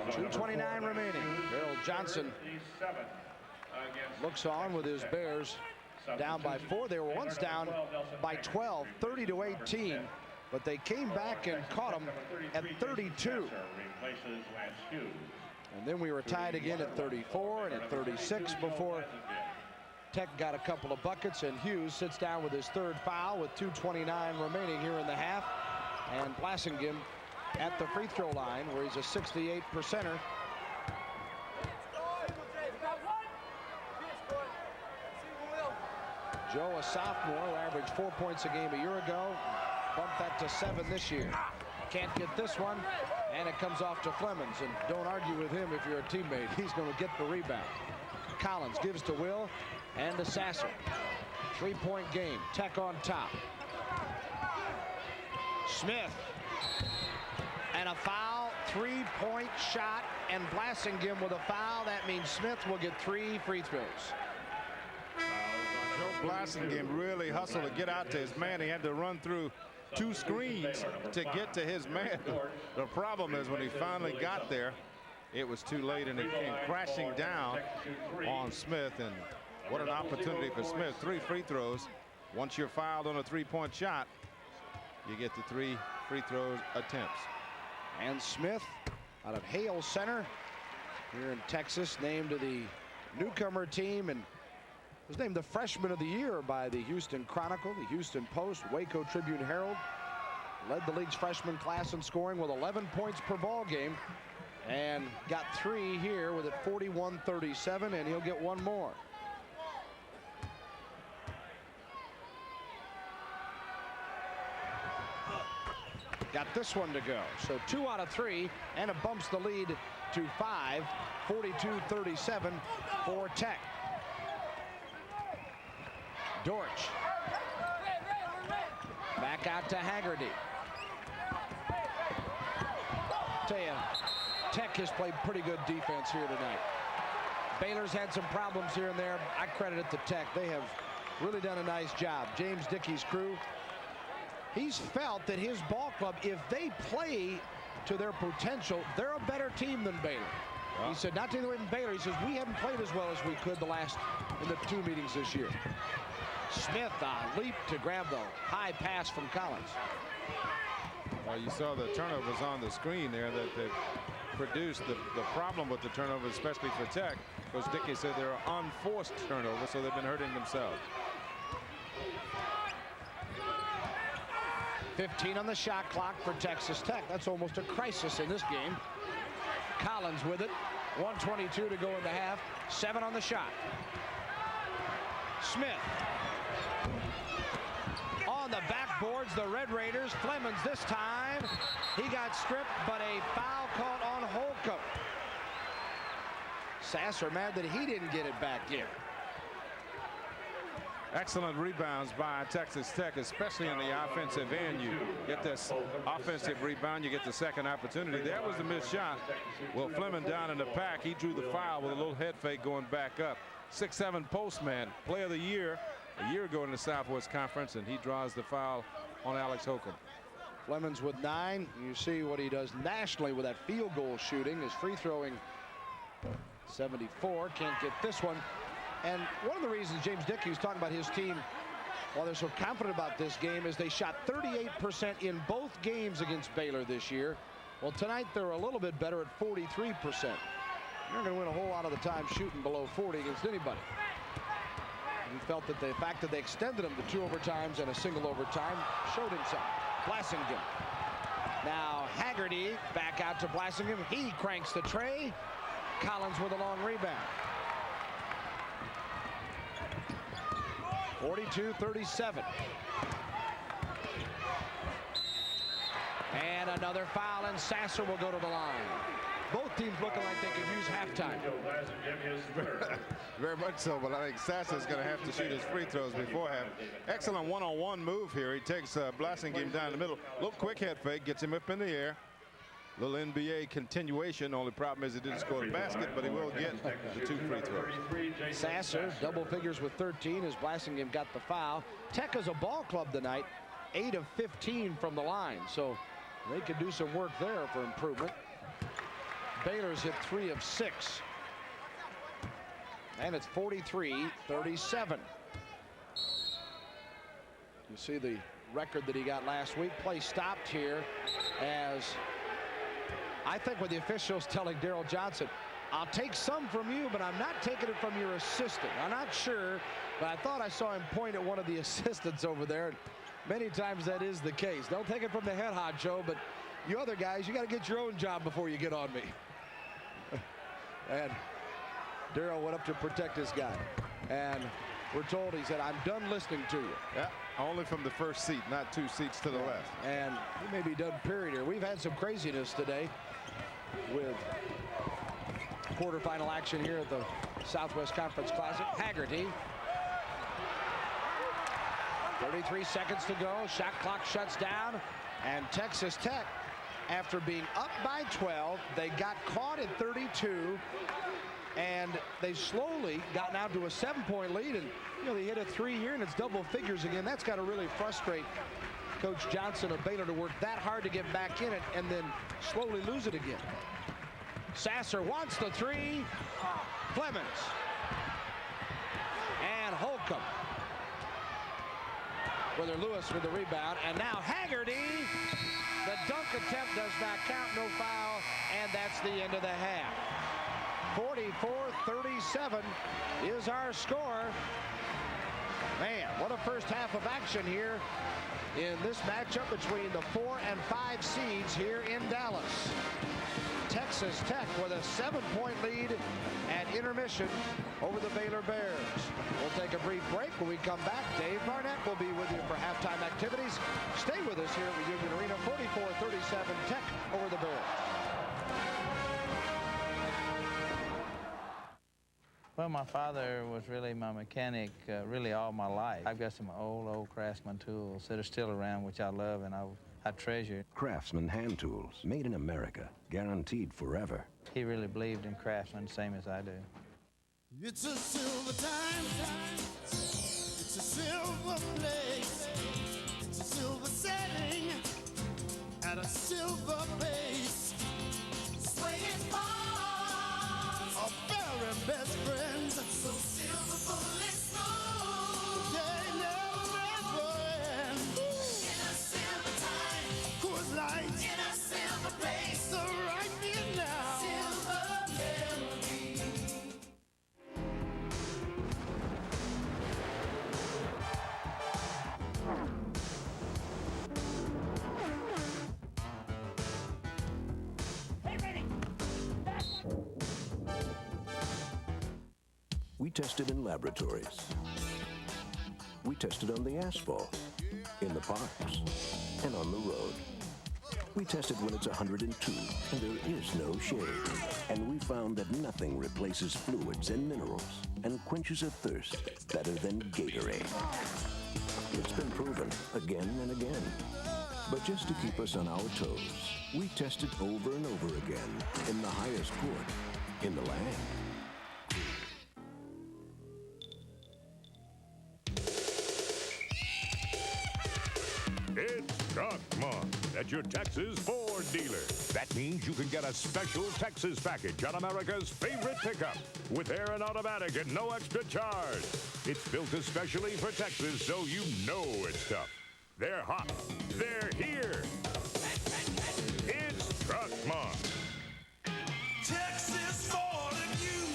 2:29 remaining. Daryl Johnson looks on with his Bears down by 4. They were once down by 12, 30-18, but they came back and caught them at 32. And then we were tied again at 34 and at 36 before Tech got a couple of buckets, and Hughes sits down with his third foul with 2:29 remaining here in the half. And Blasingame at the free throw line, where he's a 68%er. Joe, a sophomore who averaged 4 points a game a year ago, bumped that to 7 this year. Can't get this one, and it comes off to Flemings. And don't argue with him if you're a teammate. He's going to get the rebound. Collins gives to Will and to Sasser. 3-point game. Tech on top. Smith. And a foul, 3-point shot, and Blasingame with a foul. That means Smith will get 3 free throws. Joe Blasingame really hustled to get out to his man. He had to run through 2 screens to get to his man. The problem is when he finally got there, It was too late, and it came crashing down on Smith. And what an opportunity for Smith. 3 free throws. Once you're fouled on a 3-point shot, you get the 3 free throws attempts. And Smith out of Hale Center here in Texas, named to the newcomer team, and was named the freshman of the year by the Houston Chronicle, the Houston Post, Waco Tribune Herald. Led the league's freshman class in scoring with 11 points per ball game, and got 3 here with it 41-37, and he'll get 1 more. Got this one to go. So 2 out of 3, and it bumps the lead to 5, 42-37 for Tech. Dortch. Back out to Haggerty. Tell you, Tech has played pretty good defense here tonight. Baylor's had some problems here and there. I credit it to Tech. They have really done a nice job. James Dickey's crew, he's felt that his ball club, if they play to their potential, they're a better team than Baylor. Wow. He said, not taking away from Baylor, he says, we haven't played as well as we could in the 2 meetings this year. Smith leap to grab the high pass from Collins. Well, you saw the turnovers on the screen there that they've produced. The problem with the turnovers, especially for Tech, Coach Dickey said they're unforced turnovers, so they've been hurting themselves. 15 on the shot clock for Texas Tech. That's almost a crisis in this game. Collins with it. 1:22 to go in the half. 7 on the shot. Smith. On the backboards, the Red Raiders. Flemings this time. He got stripped, but a foul called on Holcomb. Sasser mad that he didn't get it back in. Excellent rebounds by Texas Tech, especially in the offensive end. You get this offensive rebound, you get the second opportunity. That was the missed shot. Well, Fleming down in the pack. He drew the foul with a little head fake going back up. 6'7" postman, player of the year a year ago in the Southwest Conference, and he draws the foul on Alex Holcomb. Flemings with 9. You see what he does nationally with that field goal shooting. His free throwing 74. Can't get this one. And one of the reasons James Dickey was talking about his team, while they're so confident about this game, is they shot 38% in both games against Baylor this year. Well, tonight they're a little bit better at 43%. You're going to win a whole lot of the time shooting below 40 against anybody. He felt that the fact that they extended him to 2 overtimes and a single overtime showed him something. Blasingame. Now Haggerty back out to Blasingame. He cranks the tray. Collins with a long rebound. 42-37. And another foul, and Sasser will go to the line. Both teams looking like they could use halftime. Very much so, but I think Sasser's going to have to shoot his free throws before half. Excellent one-on-one move here. He takes Blasingame down the middle. Little quick head fake, gets him up in the air. Little NBA continuation. Only problem is he didn't score the basket, but he will get the 2 free throws. Sasser double figures with 13 as Blasingame got the foul. Tech is a ball club tonight, 8 of 15 from the line, so they could do some work there for improvement. Baylor's hit 3 of 6, and it's 43-37. You see the record that he got last week. Play stopped here as I think with the officials telling Daryl Johnson, I'll take some from you, but I'm not taking it from your assistant. I'm not sure, but I thought I saw him point at one of the assistants over there. And many times that is the case. Don't take it from the head honcho, but you other guys, you got to get your own job before you get on me. And Daryl went up to protect his guy. And we're told, he said, I'm done listening to you. Yeah, only from the first seat, not 2 seats to the left. And he may be done, period, here. We've had some craziness today with quarterfinal action here at the Southwest Conference Classic. Haggerty. 33 seconds to go. Shot clock shuts down. And Texas Tech, after being up by 12, they got caught at 32. And they slowly got now to a 7-point lead. And, you know, they hit a 3 here, and it's double figures again. That's got to really frustrate Coach Johnson of Baylor to work that hard to get back in it and then slowly lose it again. Sasser wants the three. Clemens. And Holcomb. Brother Lewis with the rebound. And now Haggerty. The dunk attempt does not count. No foul. And that's the end of the half. 44-37 is our score. Man, what a first half of action here in this matchup between the 4 and 5 seeds here in Dallas. Texas Tech with a 7-point lead at intermission over the Baylor Bears. We'll take a brief break. When we come back, Dave Barnett will be with you for halftime activities. Stay with us here at Reunion Arena. 44-37 Tech over the Bears. Well, my father was really my mechanic really all my life. I've got some old Craftsman tools that are still around, which I love and I treasure. Craftsman hand tools, made in America, guaranteed forever. He really believed in Craftsman, same as I do. It's a silver time. It's a silver place. It's a silver setting at a silver base. Swaying arms, our very best friends. So silver bullet smooth. They never end. In a silver time. Coors Light. In a silver place. So right here now. Silver melody. We tested in laboratories. We tested on the asphalt, in the parks, and on the road. We tested when it's 102 and there is no shade. And we found that nothing replaces fluids and minerals and quenches a thirst better than Gatorade. It's been proven again and again. But just to keep us on our toes, we tested over and over again in the highest court in the land. It's Truck Month at your Texas Ford dealer. That means you can get a special Texas package on America's favorite pickup with air and automatic at no extra charge. It's built especially for Texas, so you know it's tough. They're hot. They're here. It's Truck Month. Texas Ford and you.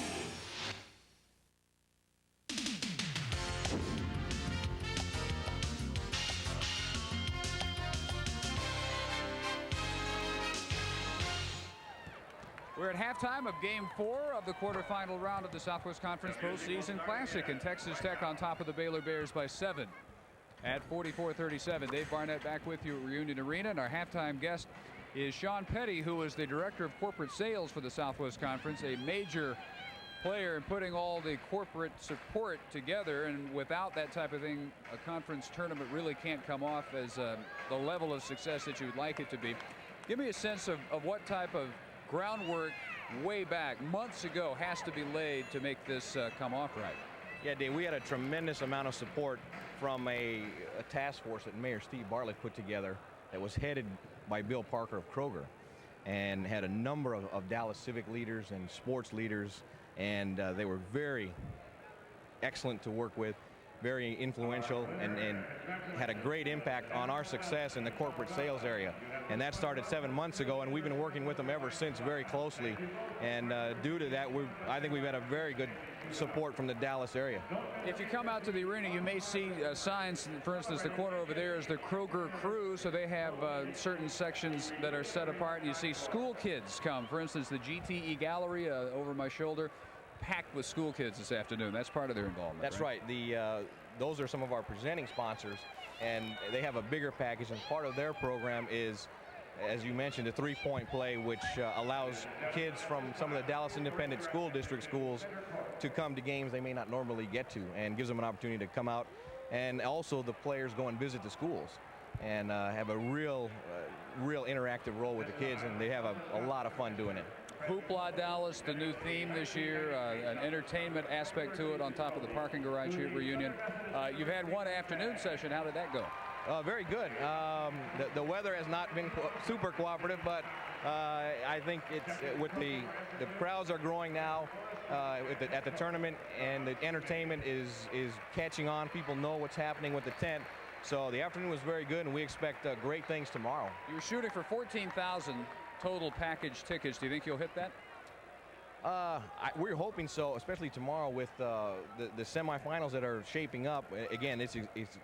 We're at halftime of Game 4 of the quarterfinal round of the Southwest Conference Postseason Classic, and Texas Tech on top of the Baylor Bears by 7 at 44-37. Dave Barnett back with you at Reunion Arena, and our halftime guest is Sean Petty, who is the Director of Corporate Sales for the Southwest Conference, a major player in putting all the corporate support together, and without that type of thing, a conference tournament really can't come off as the level of success that you would like it to be. Give me a sense of what type of groundwork way back months ago has to be laid to make this come off right. Yeah, Dave, we had a tremendous amount of support from a task force that Mayor Steve Bartlett put together that was headed by Bill Parker of Kroger, and had a number of Dallas civic leaders and sports leaders, and they were very excellent to work with, very influential, and had a great impact on our success in the corporate sales area. And that started 7 months ago, and we've been working with them ever since very closely. And due to that, I think we've had a very good support from the Dallas area. If you come out to the arena, you may see signs. For instance, the corner over there is the Kroger Crew, so they have certain sections that are set apart. You see school kids come. For instance, the GTE Gallery over my shoulder, packed with school kids this afternoon. That's part of their involvement. That's right. Those are some of our presenting sponsors, and they have a bigger package, and part of their program is, as you mentioned, a three-point play, which allows kids from some of the Dallas Independent School District schools to come to games they may not normally get to, and gives them an opportunity to come out. And also the players go and visit the schools and have a real interactive role with the kids, and they have a lot of fun doing it. Hoopla Dallas, the new theme this year, an entertainment aspect to it on top of the parking garage here at Reunion. You've had one afternoon session. How did that go? Very good. The weather has not been super cooperative, but I think it's with the crowds are growing now at the tournament, and the entertainment is catching on. People know what's happening with the tent. So the afternoon was very good, and we expect great things tomorrow. You're shooting for 14,000 total package tickets. Do you think you'll hit that? We're hoping so, especially tomorrow with the semifinals that are shaping up. Again, it's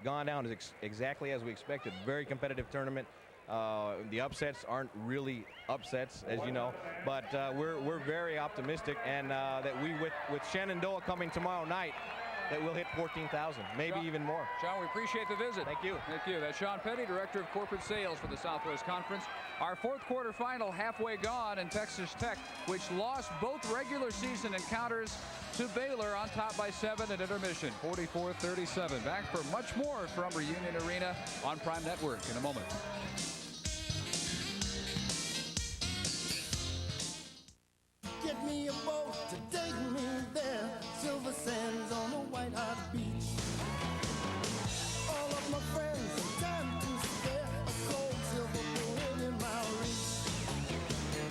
gone down exactly as we expected. Very competitive tournament. The upsets aren't really upsets, as you know, but we're very optimistic, and that with Shenandoah coming tomorrow night, that we'll hit 14,000, maybe even more. Sean, we appreciate the visit. Thank you. Thank you. That's Sean Petty, Director of Corporate Sales for the Southwest Conference. Our fourth quarter final halfway gone, and Texas Tech, which lost both regular season encounters to Baylor, on top by 7 at intermission, 44-37. Back for much more from Reunion Arena on Prime Network in a moment. Get me a boat to take me there. Silver sands on a white hot beach. All of my friends, time to spare. A cold silver bullet in my reach.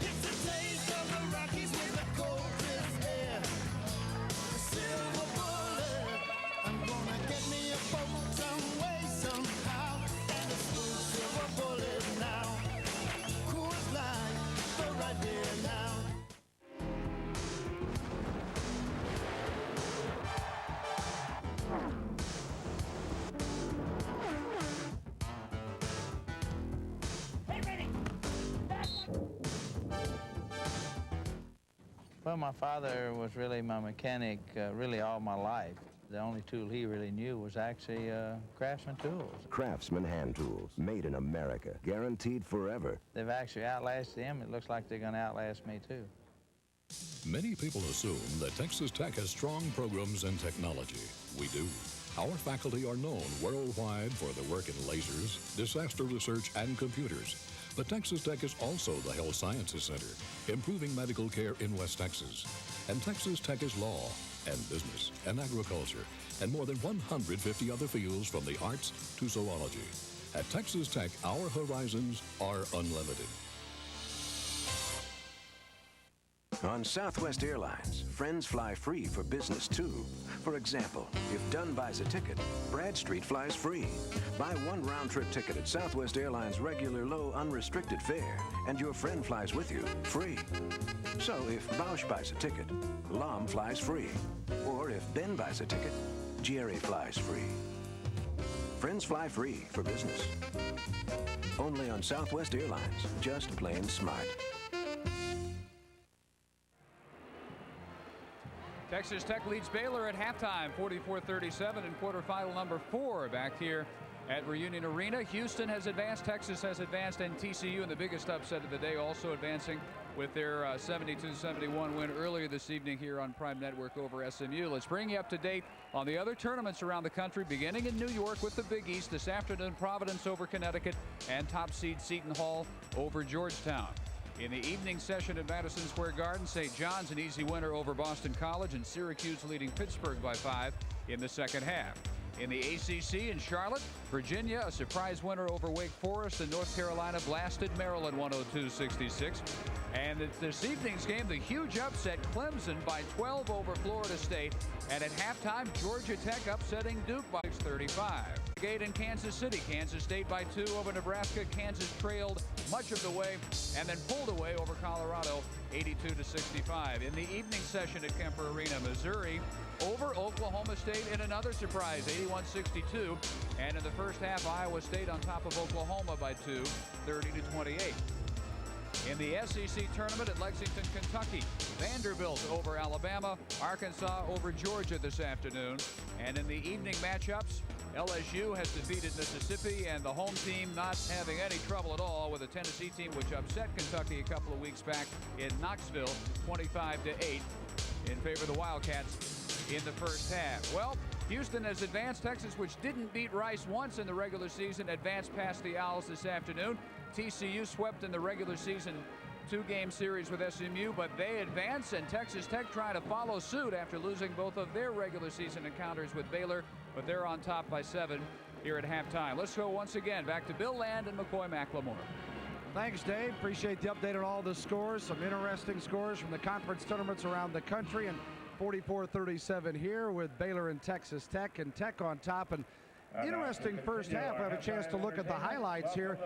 It's a taste of the Rockies with a cold crisp air. A silver bullet. I'm gonna get me a boat some way, somehow. And a smooth silver bullet now. Cool as light, but right here now. Well, my father was really my mechanic really all my life. The only tool he really knew was actually Craftsman tools. Craftsman hand tools, made in America, guaranteed forever. They've actually outlasted him. It looks like they're going to outlast me, too. Many people assume that Texas Tech has strong programs in technology. We do. Our faculty are known worldwide for their work in lasers, disaster research, and computers. But Texas Tech is also the Health Sciences Center, improving medical care in West Texas. And Texas Tech is law and business and agriculture and more than 150 other fields, from the arts to zoology. At Texas Tech, our horizons are unlimited. On Southwest Airlines, friends fly free for business, too. For example, if Dunn buys a ticket, Bradstreet flies free. Buy one round-trip ticket at Southwest Airlines' regular low unrestricted fare, and your friend flies with you, free. So if Bausch buys a ticket, Lom flies free. Or if Ben buys a ticket, Jerry flies free. Friends fly free for business. Only on Southwest Airlines, just plain smart. Texas Tech leads Baylor at halftime, 44-37 in quarterfinal number 4 back here at Reunion Arena. Houston has advanced, Texas has advanced, and TCU in the biggest upset of the day also advancing with their 72-71 win earlier this evening here on Prime Network over SMU. Let's bring you up to date on the other tournaments around the country, beginning in New York with the Big East this afternoon. Providence over Connecticut and top seed Seton Hall over Georgetown. In the evening session at Madison Square Garden, St. John's an easy winner over Boston College, and Syracuse leading Pittsburgh by 5 in the second half. In the ACC in Charlotte, Virginia a surprise winner over Wake Forest, and North Carolina blasted Maryland 102-66. And this evening's game, the huge upset, Clemson by 12 over Florida State. And at halftime, Georgia Tech upsetting Duke by 35. Gate in Kansas City, Kansas State by 2 over Nebraska. Kansas trailed much of the way and then pulled away over Colorado 82-65. In the evening session at Kemper Arena, Missouri over Oklahoma State in another surprise, 81-62. And in the first half, Iowa State on top of Oklahoma by 2, 30-28. In the SEC tournament at Lexington, Kentucky, Vanderbilt over Alabama, Arkansas over Georgia this afternoon. And in the evening matchups, LSU has defeated Mississippi, and the home team not having any trouble at all with a Tennessee team which upset Kentucky a couple of weeks back in Knoxville, 25-8 in favor of the Wildcats in the first half. Well, Houston has advanced. Texas, which didn't beat Rice once in the regular season, advanced past the Owls this afternoon. TCU swept in the regular season 2-game series with SMU, but they advance, and Texas Tech trying to follow suit after losing both of their regular season encounters with Baylor, but they're on top by 7, here at halftime. Let's go once again back to Bill Land and McCoy McLemore. Thanks, Dave. Appreciate the update on all the scores. Some interesting scores from the conference tournaments around the country. And 44-37 here with Baylor and Texas Tech, and Tech on top. And interesting first half. I have a chance to look at the highlights here.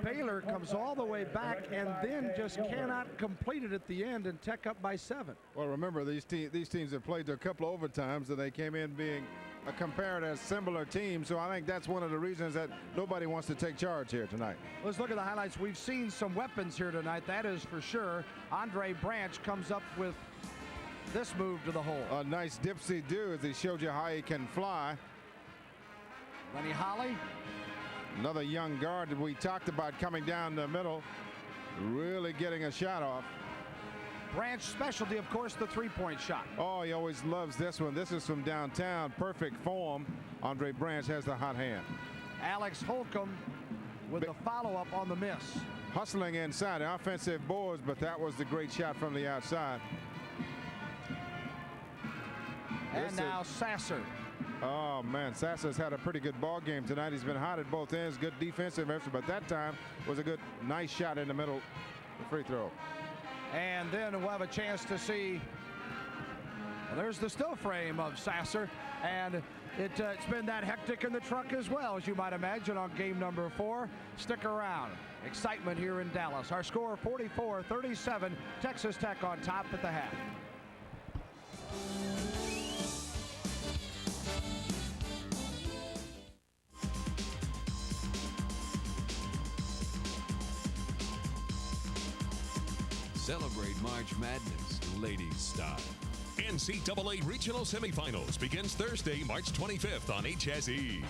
Baylor comes all the way back and then just cannot complete it at the end, and Tech up by 7. Well, remember, these teams have played a couple of overtimes, and they came in being a comparative similar team. So I think that's one of the reasons that nobody wants to take charge here tonight. Let's look at the highlights. We've seen some weapons here tonight, that is for sure. Andre Branch comes up with this move to the hole. A nice dipsy-do as he showed you how he can fly. Lenny Holly. Another young guard that we talked about coming down the middle, really getting a shot off. Branch specialty, of course, the three-point shot. Oh, he always loves this one. This is from downtown. Perfect form. Andre Branch has the hot hand. Alex Holcomb with the follow-up on the miss. Hustling inside, offensive boards, but that was the great shot from the outside. And now Sasser. Oh, man, Sasser's had a pretty good ball game tonight. He's been hot at both ends, good defensive effort, but that time was a good, nice shot in the middle, the free throw. And then we'll have a chance to see, well, there's the still frame of Sasser, and it's been that hectic in the truck as well, as you might imagine, on game number 4. Stick around. Excitement here in Dallas. Our score 44-37, Texas Tech on top at the half. Celebrate March Madness ladies style. NCAA Regional Semifinals begins Thursday, March 25th on HSE.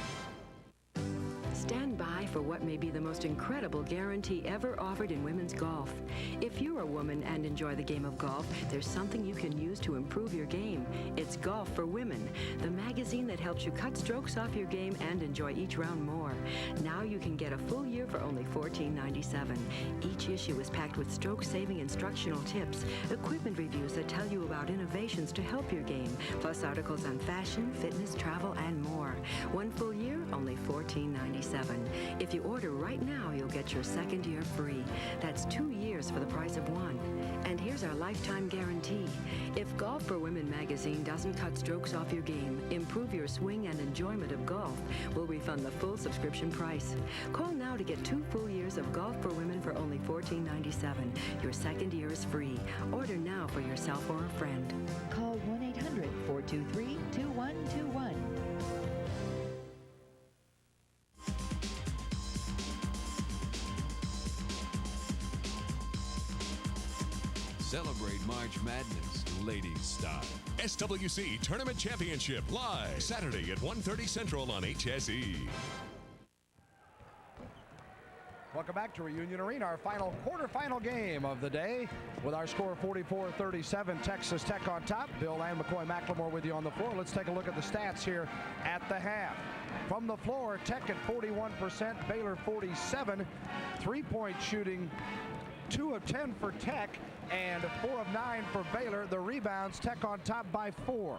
Stand by for what may be the most incredible guarantee ever offered in women's golf. If you're a woman and enjoy the game of golf, there's something you can use to improve your game. It's Golf for Women, the magazine that helps you cut strokes off your game and enjoy each round more. Now you can get a full year for only $14.97. Each issue is packed with stroke-saving instructional tips, equipment reviews that tell you about innovations to help your game, plus articles on fashion, fitness, travel, and more. One full year, only $14.97. If you order right now, you'll get your second year free. That's 2 years for the price of one. And here's our lifetime guarantee. If Golf for Women magazine doesn't cut strokes off your game, improve your swing and enjoyment of golf, we'll refund the full subscription price. Call now to get 2 full years of Golf for Women for only $14.97. Your second year is free. Order now for yourself or a friend. Call 1-800-423-2121. Celebrate March Madness ladies style. SWC Tournament Championship live Saturday at 1:30 Central on HSE. Welcome back to Reunion Arena, our final quarterfinal game of the day. With our score 44-37, Texas Tech on top. Bill and McCoy McLemore with you on the floor. Let's take a look at the stats here at the half. From the floor, Tech at 41%, Baylor 47%. Three-point shooting, 2 of 10 for Tech and 4 of 9 for Baylor. The rebounds, Tech on top by 4.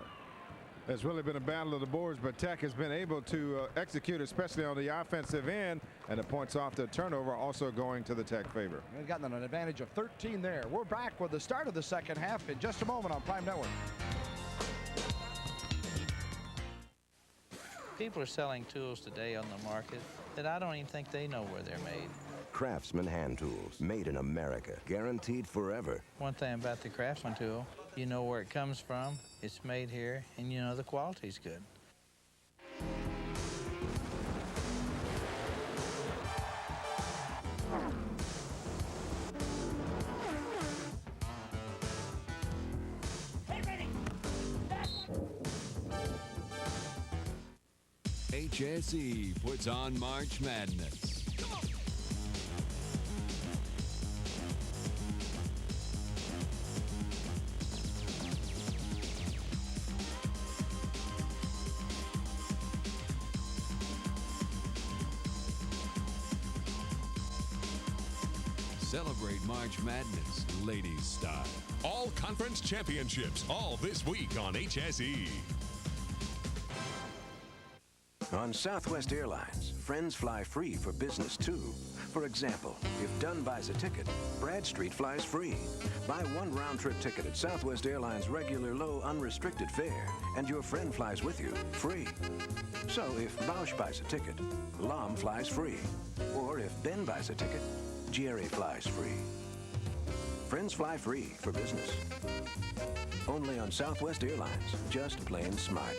It's really been a battle of the boards, but Tech has been able to execute, especially on the offensive end, and the points off the turnover also going to the Tech favor. They've gotten an advantage of 13 there. We're back with the start of the second half in just a moment on Prime Network. People are selling tools today on the market that I don't even think they know where they're made. Craftsman hand tools, made in America, guaranteed forever. One thing about the Craftsman tool, you know where it comes from, it's made here, and you know the quality's good. HSE puts on March Madness. Celebrate March Madness ladies style. All conference championships, all this week on HSE. On Southwest Airlines, friends fly free for business too. For example, if Dunn buys a ticket, Bradstreet flies free. Buy one round-trip ticket at Southwest Airlines' regular low unrestricted fare, and your friend flies with you, free. So if Bausch buys a ticket, Lom flies free. Or if Ben buys a ticket, Jerry flies free. Friends fly free for business. Only on Southwest Airlines, just plain smart.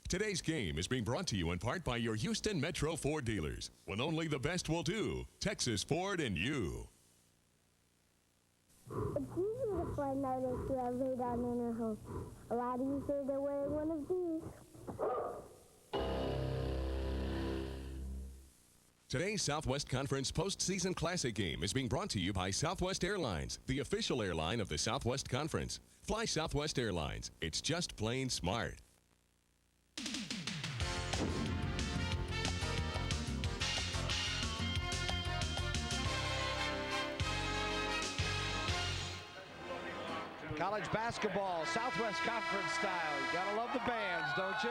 Today's game is being brought to you in part by your Houston Metro Ford dealers. When only the best will do. Texas Ford and you. It's easy to find out if you have radon in your home. A lot easier than wearing one of these. Today's Southwest Conference postseason classic game is being brought to you by Southwest Airlines, the official airline of the Southwest Conference. Fly Southwest Airlines. It's just plain smart. College basketball, Southwest Conference style. You gotta love the bands, don't you?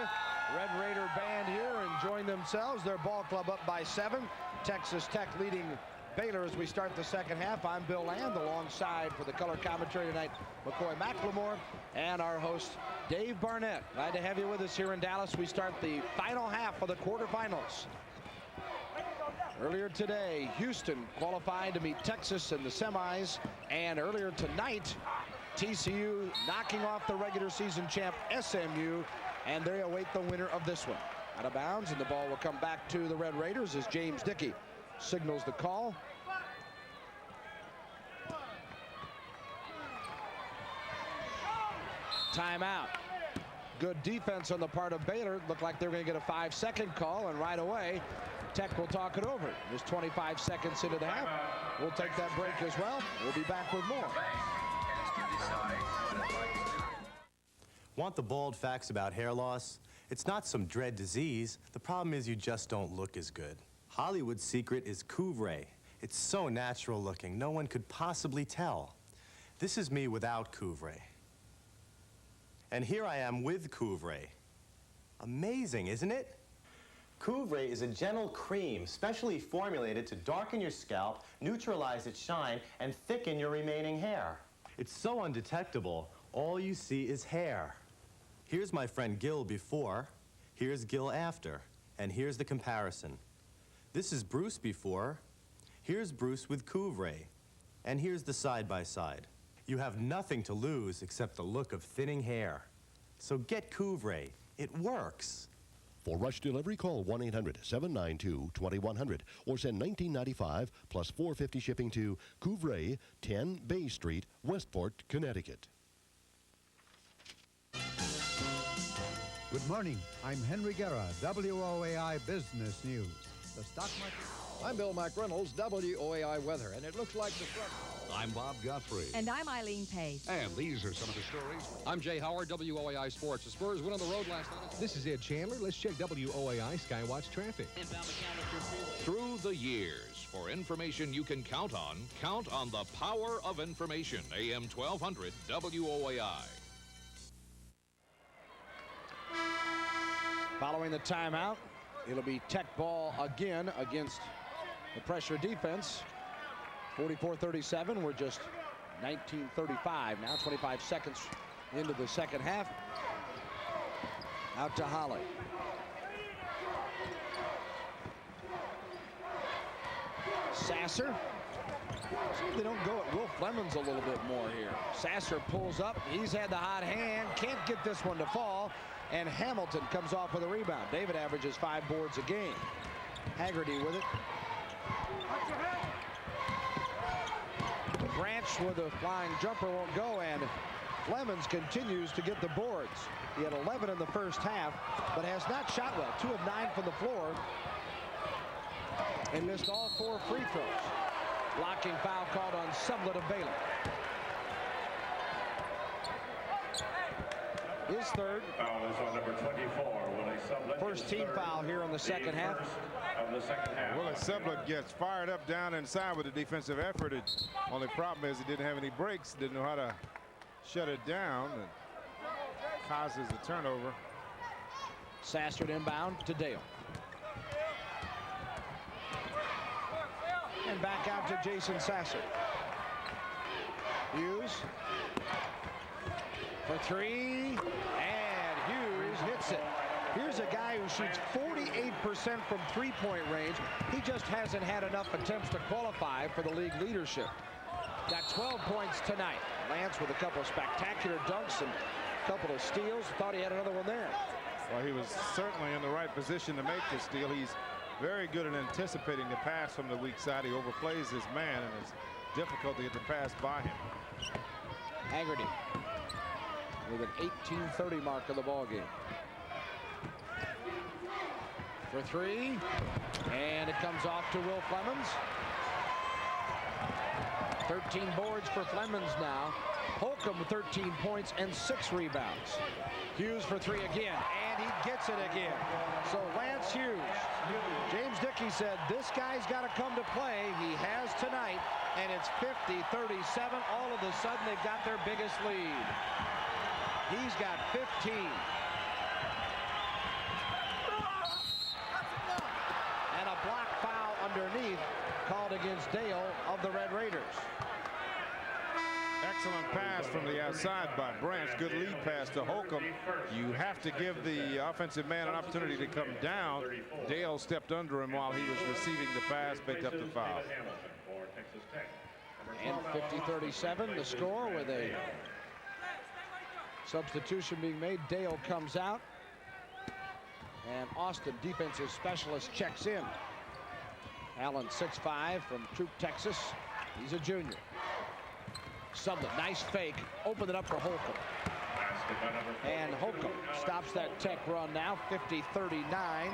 Red Raider band here enjoying themselves. Their ball club up by 7. Texas Tech leading Baylor as we start the second half. I'm Bill Land alongside for the color commentary tonight, McCoy McLemore, and our host, Dave Barnett. Glad to have you with us here in Dallas. We start the final half of the quarterfinals. Earlier today, Houston qualified to meet Texas in the semis, and earlier tonight, TCU knocking off the regular season champ SMU, and they await the winner of this one. Out of bounds, and the ball will come back to the Red Raiders as James Dickey signals the call. Timeout. Good defense on the part of Baylor. Looked like they were going to get a 5-second call, and right away, Tech will talk it over. There's 25 seconds into the half. We'll take that break as well. We'll be back with more. Want the bald facts about hair loss? It's not some dread disease. The problem is you just don't look as good. Hollywood's secret is Couvray. It's so natural looking, no one could possibly tell. This is me without Couvray. And here I am with Couvray. Amazing, isn't it? Couvray is a gentle cream specially formulated to darken your scalp, neutralize its shine, and thicken your remaining hair. It's so undetectable, all you see is hair. Here's my friend Gil before, here's Gil after, and here's the comparison. This is Bruce before, here's Bruce with Couvray, and here's the side-by-side. You have nothing to lose except the look of thinning hair. So get Couvray, it works. For rush delivery, call 1-800-792-2100 or send $19.95 plus $4.50 shipping to Couvray, 10 Bay Street, Westport, Connecticut. Good morning. I'm Henry Guerra, WOAI Business News. The stock market. I'm Bill McReynolds, WOAI Weather, and it looks like the front. I'm Bob Guthrie. And I'm Eileen Pace. And these are some of the stories. I'm Jay Howard, WOAI Sports. The Spurs went on the road last night. This is Ed Chandler. Let's check WOAI Skywatch traffic. Through the years, for information you can count on the power of information. AM 1200 WOAI. Following the timeout, it'll be Tech ball again against the pressure defense. 44-37. We're just 19:35 now, 25 seconds into the second half. Out to Holly. Sasser. See if they don't go at Will Flemons a little bit more here. Sasser pulls up. He's had the hot hand. Can't get this one to fall. And Hamilton comes off with a rebound. David averages 5 boards a game. Haggerty with it. Branch with a flying jumper won't go, and Flemons continues to get the boards. He had 11 in the first half, but has not shot well. 2 of 9 from the floor, and missed all 4 free throws. Blocking foul called on Sublett of Baylor. His third. Foul is on number 24, Willie Sublett. First team foul here on the second half. Willie Sublett gets fired up down inside with a defensive effort. Only problem is he didn't have any breaks, didn't know how to shut it down, and causes the turnover. Sasser inbound to Dale. And back out to Jason Sasser. Hughes for three, and Hughes hits it. Here's a guy who shoots 48% from three-point range. He just hasn't had enough attempts to qualify for the league leadership. Got 12 points tonight. Lance with a couple of spectacular dunks and a couple of steals. Thought he had another one there. Well, he was certainly in the right position to make the steal. He's very good at anticipating the pass from the weak side. He overplays his man, and it's difficult to get the pass by him. Haggerty with an 18:30 mark of the ball game. For three, and it comes off to Will Flemons. 13 boards for Flemons now. Holcomb with 13 points and 6 rebounds. Hughes for three again, and he gets it again. So Lance Hughes, James Dickey said this guy's got to come to play. He has tonight, and it's 50-37. All of a sudden they've got their biggest lead. He's got 15. And a block foul underneath called against Dale of the Red Raiders. Excellent pass from the outside by Branch. Good lead pass to Holcomb. You have to give the offensive man an opportunity to come down. Dale stepped under him while he was receiving the pass, picked up the foul. And 50-37 the score with a substitution being made. Dale comes out, and Austin, defensive specialist, checks in. Allen, 6'5", from Troop, Texas. He's a junior. Sublett, nice fake, opened it up for Holcomb. And Holcomb stops that Tech run now, 50-39.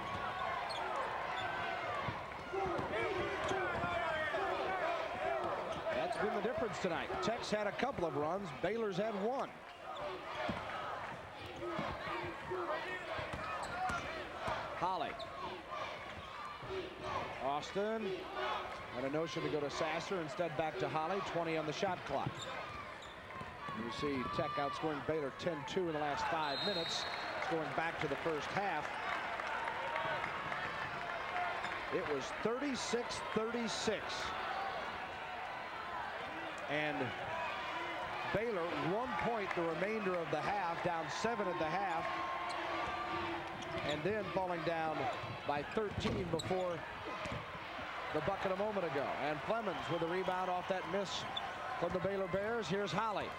That's been the difference tonight. Tech's had a couple of runs, Baylor's had one. Holly. Austin had a notion to go to Sasser, instead back to Holly. 20 on the shot clock. You see Tech outscoring Baylor 10-2 in the last 5 minutes. It's going back to the first half. It was 36-36. And Baylor 1 point the remainder of the half, down 7 at the half. And then falling down by 13 before the bucket a moment ago. And Flemons with a rebound off that miss from the Baylor Bears. Here's Holly.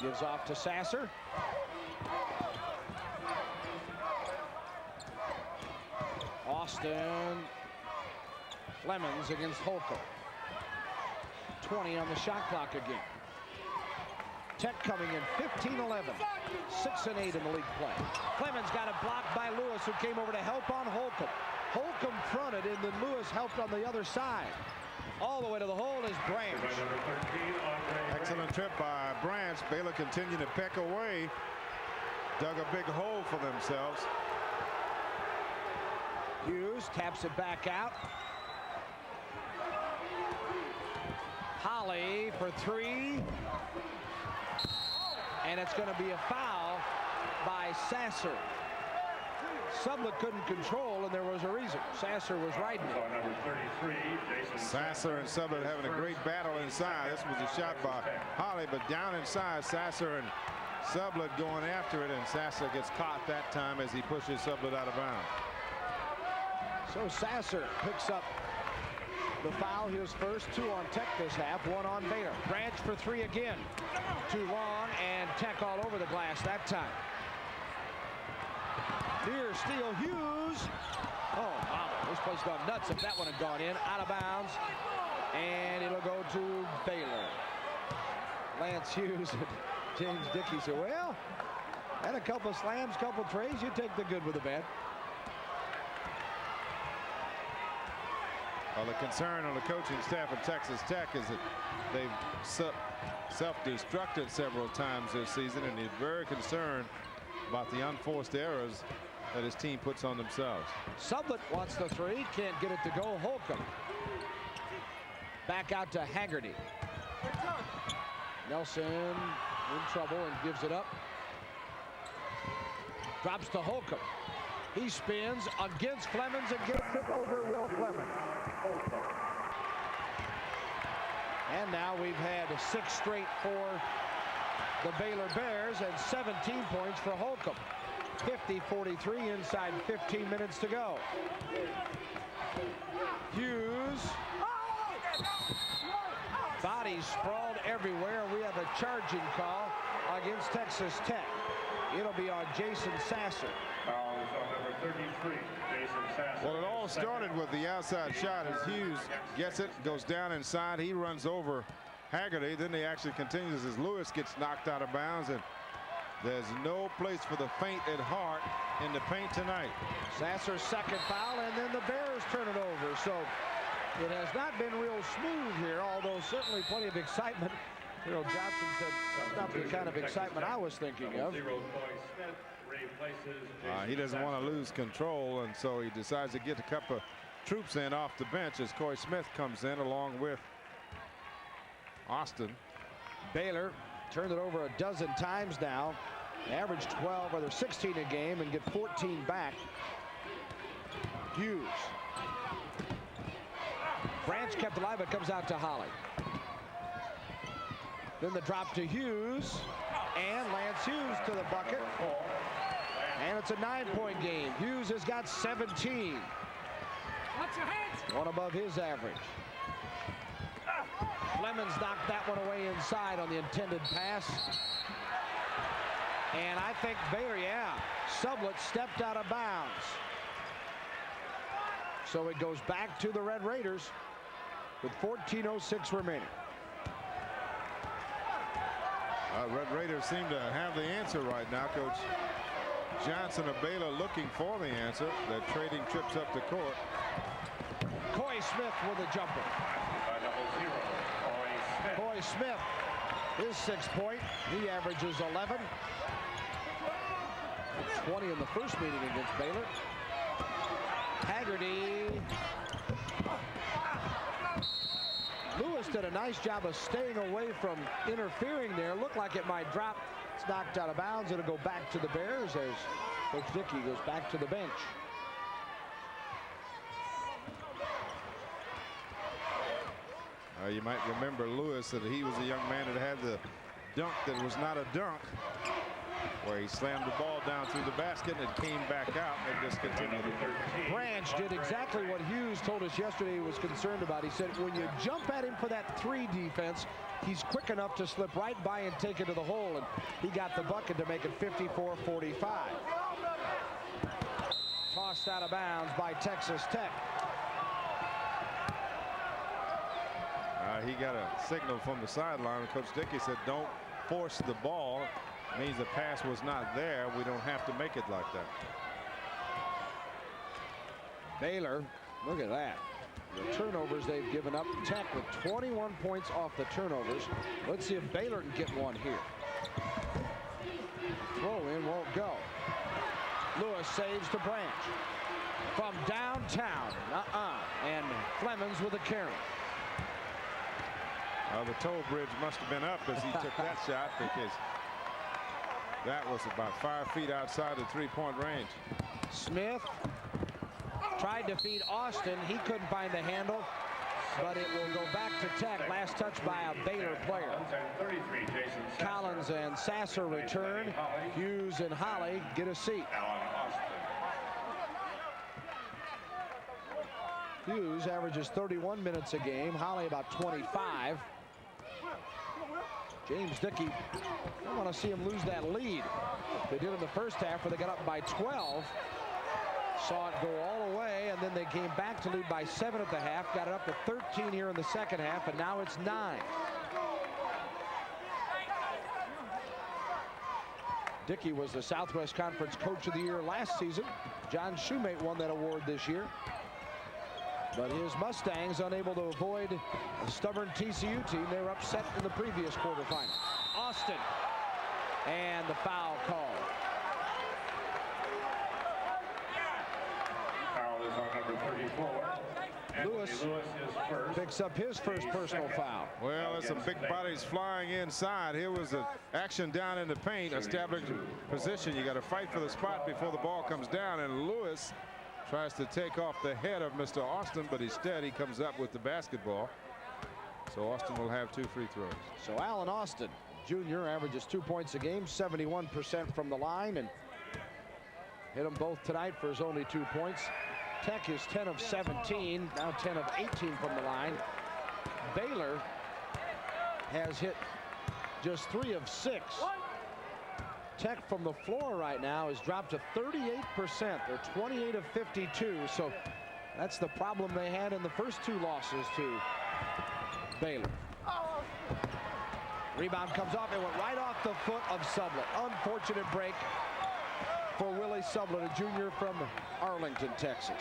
Gives off to Sasser. Austin. Flemons against Holcomb. 20 on the shot clock again. Tech coming in 15-11, 6 and 8 in the league play. Clemens got it blocked by Lewis, who came over to help on Holcomb. Holcomb fronted, and then Lewis helped on the other side. All the way to the hole is Branch. Excellent trip by Branch. Baylor continued to peck away. Dug a big hole for themselves. Hughes taps it back out. Holly for three. And it's going to be a foul by Sasser. Sublett couldn't control, and there was a reason. Sasser was riding it. Sasser and Sublett having a great battle inside. This was a shot by Holly, but down inside, Sasser and Sublett going after it, and Sasser gets caught that time as he pushes Sublett out of bounds. So Sasser picks up the foul, his first. 2 on Tech this half, 1 on Baylor. Branch for three again. Too long, and Tech all over the glass that time. Near steal, Hughes. Oh, wow, this place gone nuts if that one had gone in. Out of bounds, and it'll go to Baylor. Lance Hughes and James Dickey said, well, had a couple of slams, couple of trays. You take the good with the bad. Well, the concern on the coaching staff of Texas Tech is that they've self-destructed several times this season, and he's very concerned about the unforced errors that his team puts on themselves. Sublett wants the three, can't get it to go. Holcomb. Back out to Haggerty. Nelson in trouble and gives it up. Drops to Holcomb. He spins against Clemens and gets it over Will Clemens. And now we've had 6 straight for the Baylor Bears and 17 points for Holcomb. 50-43 inside 15 minutes to go. Hughes. Bodies sprawled everywhere. We have a charging call against Texas Tech. It'll be on Jason Sasser. Well, it all started with the outside shot as Hughes gets it, goes down inside. He runs over Haggerty. Then the action continues as Lewis gets knocked out of bounds, and there's no place for the faint at heart in the paint tonight. Sasser's second foul, and then the Bears turn it over. So it has not been real smooth here, although certainly plenty of excitement. Harold Johnson said that's not the kind of excitement I was thinking of. He doesn't want to lose control, and so he decides to get a couple of troops in off the bench as Coy Smith comes in along with Austin. Baylor turned it over a dozen times now. Average 12 or they're 16 a game and get 14 back. Hughes. Branch kept alive, but comes out to Holly. Then the drop to Hughes, and Lance Hughes to the bucket. And it's a 9-point game. Hughes has got 17. One above his average. Clemens knocked that one away inside on the intended pass. And I think Baylor, Sublett stepped out of bounds. So it goes back to the Red Raiders with 14:06 remaining. Red Raiders seem to have the answer right now. Coach Johnson of Baylor looking for the answer. They're trading trips up the court. Coy Smith with a jumper. Coy Smith, his 6-point. He averages 11. 20 in the first meeting against Baylor. Haggerty. Lewis did a nice job of staying away from interfering there. Looked like it might drop. It's knocked out of bounds. It'll go back to the Bears as Coach Dickey goes back to the bench. You might remember Lewis, that he was a young man that had the dunk that was not a dunk, where he slammed the ball down through the basket and it came back out and just continued. Branch did exactly what Hughes told us yesterday he was concerned about. He said when you jump at him for that 3 defense, he's quick enough to slip right by and take it to the hole, and he got the bucket to make it 54-45. Tossed out of bounds by Texas Tech. He got a signal from the sideline. Coach Dickey said, don't force the ball. It means the pass was not there. We don't have to make it like that. Baylor, look at that. The turnovers they've given up. Tech with 21 points off the turnovers. Let's see if Baylor can get one here. Throw in won't go. Lewis saves to Branch. From downtown. And Clemens with a carry. The toll bridge must have been up as he took that shot, because that was about 5 feet outside the 3-point range. Smith tried to feed Austin. He couldn't find the handle, but it will go back to Tech. Last touch by a Baylor player. Collins and Sasser return. Hughes and Holly get a seat. Hughes averages 31 minutes a game. Holly about 25. James Dickey, I want to see him lose that lead. They did in the first half where they got up by 12. Saw it go all the way, and then they came back to lead by 7 at the half. Got it up to 13 here in the second half, and now it's 9. Dickey was the Southwest Conference Coach of the Year last season. John Shoemate won that award this year. But his Mustangs unable to avoid a stubborn TCU team. They were upset in the previous quarterfinal. Austin, and the foul call. Foul is on number 34. Lewis picks up his first personal foul. Well, there's some big bodies flying inside. Here was the action down in the paint, established position. You got to fight for the spot before the ball comes down, and Lewis tries to take off the head of Mr. Austin, but instead he comes up with the basketball. So Austin will have 2 free throws. So Allen Austin, Jr., averages 2 points a game, 71% from the line, and hit them both tonight for his only 2 points. Tech is 10 of 17, now 10 of 18 from the line. Baylor has hit just 3 of 6. Tech from the floor right now has dropped to 38%. They're 28 of 52, so that's the problem they had in the first 2 losses to Baylor. Rebound comes off. It went right off the foot of Sublett. Unfortunate break for Willie Sublett, a junior from Arlington, Texas.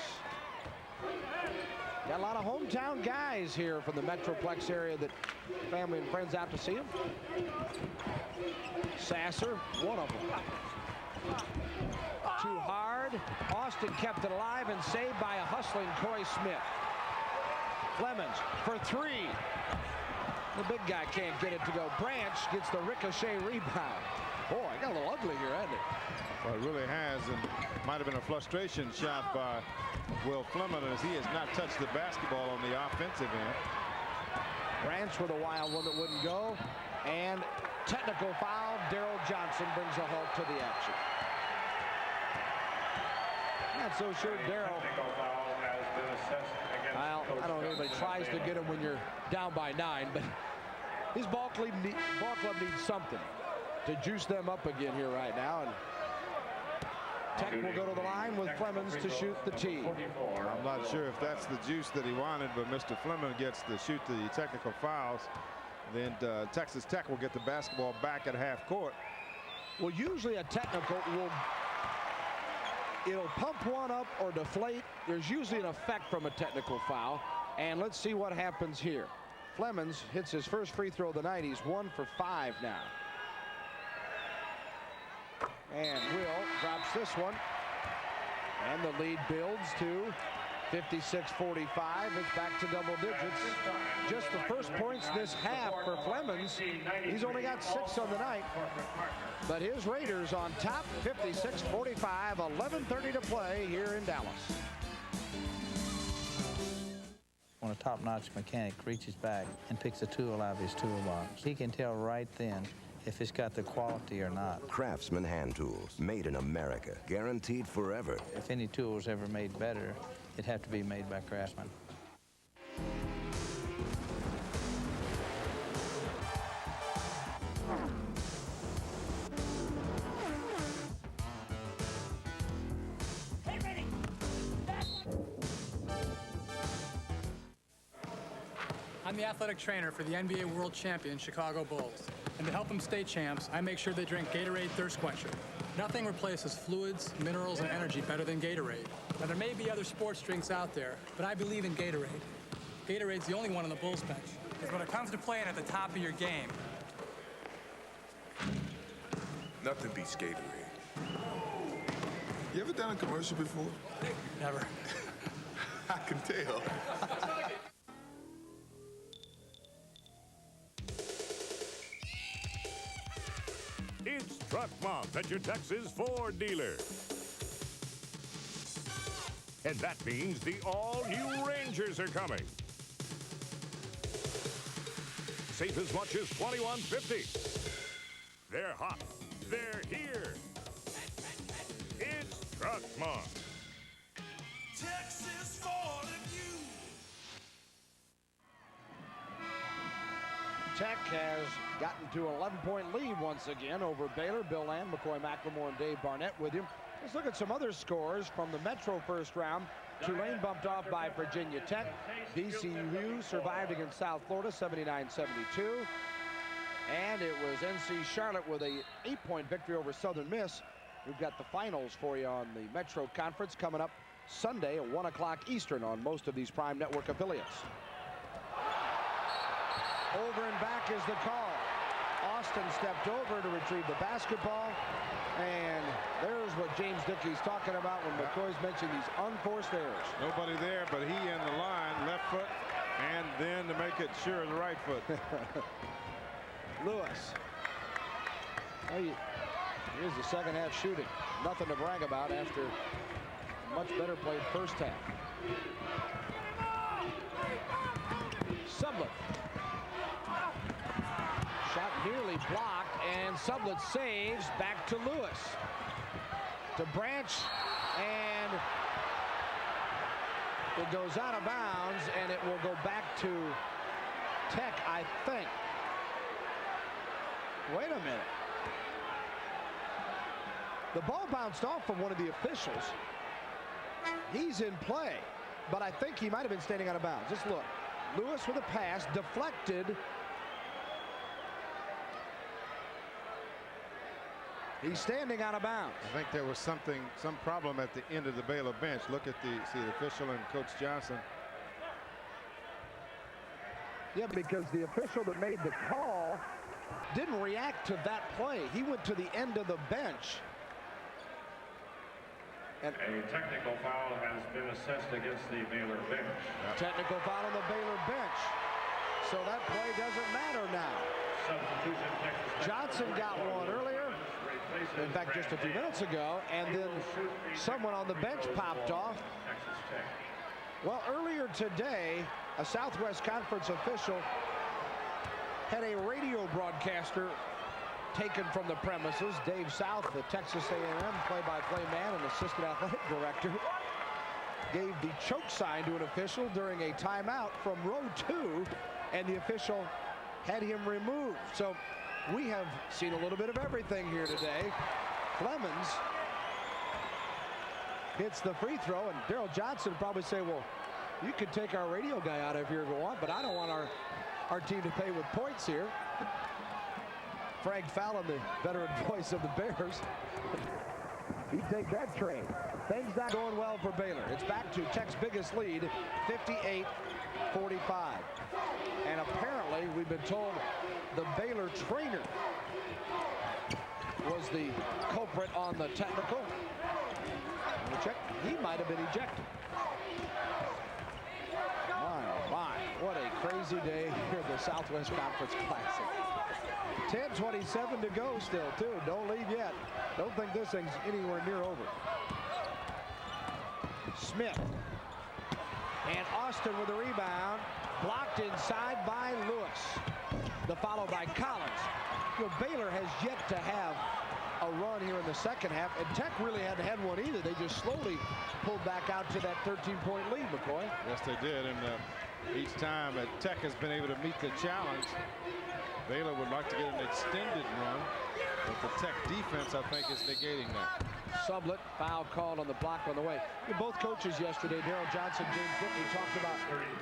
Got a lot of hometown guys here from the Metroplex area that family and friends out to see him. Sasser, one of them. Too hard. Austin kept it alive and saved by a hustling Coy Smith. Flemings for 3. The big guy can't get it to go. Branch gets the ricochet rebound. Boy, it got a little ugly here, hasn't it? Well, it really has, and might have been a frustration shot by Will Fleming as he has not touched the basketball on the offensive end. Branch with a wild one that wouldn't go, and technical foul. Daryl Johnson brings a halt to the action. Not so sure Daryl. Well, I don't know if anybody tries to get him when you're down by 9, but his ball club needs something to juice them up again here right now. And Tech will go to the line with Flemings to shoot the tee. I'm not sure if that's the juice that he wanted, but Mr. Fleming gets to shoot the technical fouls. Then Texas Tech will get the basketball back at half court. Well, usually a technical it'll pump one up or deflate. There's usually an effect from a technical foul. And let's see what happens here. Flemings hits his first free throw of the night. He's 1 for 5 now. And Will drops this one. And the lead builds to 56-45. It's back to double digits. Just the first points this half for Flemings. He's only got 6 on the night. But his Raiders on top, 56-45, 11:30 to play here in Dallas. When a top-notch mechanic reaches back and picks a tool out of his toolbox, he can tell right then if it's got the quality or not. Craftsman hand tools, made in America, guaranteed forever. If any tool was ever made better, it'd have to be made by Craftsman. I'm the athletic trainer for the NBA World Champion Chicago Bulls. And to help them stay champs, I make sure they drink Gatorade Thirst Quencher. Nothing replaces fluids, minerals, and energy better than Gatorade. Now, there may be other sports drinks out there, but I believe in Gatorade. Gatorade's the only one on the Bulls bench. Because when it comes to playing at the top of your game, nothing beats Gatorade. You ever done a commercial before? Never. I can tell. It's Truck Month at your Texas Ford dealer. And that means the all-new Rangers are coming. Save as much as $21.50. They're hot. They're here. It's Truck Month. Texas Ford and you. Tech has gotten to an 11-point lead once again over Baylor. Bill Land, McCoy McLemore, and Dave Barnett with him. Let's look at some other scores from the Metro first round. Tulane bumped off by Virginia Tech. VCU survived against South Florida, 79-72. And it was NC Charlotte with a 8-point victory over Southern Miss. We've got the finals for you on the Metro Conference coming up Sunday at 1 o'clock Eastern on most of these Prime Network affiliates. Over and back is the call. Austin stepped over to retrieve the basketball. And there's what James Dickey's talking about when McCoy's mentioned these unforced errors. Nobody there, but he in the line, left foot, and then to make it sure the right foot. Lewis. Oh, here's the second half shooting. Nothing to brag about after a much better played first half. Sublett. Shot nearly blocked, and Sublett saves. Back to Lewis. To Branch, and it goes out of bounds, and it will go back to Tech, I think. Wait a minute. The ball bounced off from one of the officials. He's in play, but I think he might have been standing out of bounds. Just look. Lewis with a pass, deflected. He's standing out of bounds. I think there was some problem at the end of the Baylor bench. Look at the official and Coach Johnson. Yeah, because the official that made the call didn't react to that play. He went to the end of the bench. And a technical foul has been assessed against the Baylor bench. Technical foul on the Baylor bench. So that play doesn't matter now. Substitution, Texas. Johnson got one earlier. In fact, just a few minutes ago, and then someone on the bench popped off. Well, earlier today, a Southwest Conference official had a radio broadcaster taken from the premises. Dave South, the Texas A&M play-by-play man and assistant athletic director, gave the choke sign to an official during a timeout from row 2, and the official had him removed. So we have seen a little bit of everything here today. Clemens hits the free throw, and Daryl Johnson would probably say, well, you could take our radio guy out of here if you want, but I don't want our team to pay with points here. Frank Fallon, the veteran voice of the Bears. He'd take that trade. Things not going well for Baylor. It's back to Tech's biggest lead, 58-45. And apparently, we've been told the Baylor trainer was the culprit on the technical. We'll check. He might have been ejected. My, oh my, what a crazy day here at the Southwest Conference Classic. 10:27 to go still, too. Don't leave yet. Don't think this thing's anywhere near over. Smith. And Austin with the rebound. Blocked inside by Lewis. The follow by Collins. You know, Baylor has yet to have a run here in the second half, and Tech really hadn't had one either. They just slowly pulled back out to that 13-point lead, McCoy. Yes, they did, and each time that Tech has been able to meet the challenge, Baylor would like to get an extended run, but the Tech defense, I think, is negating that. Sublett, foul called on the block on the way. Both coaches yesterday, Daryl Johnson, James Dickey, talked about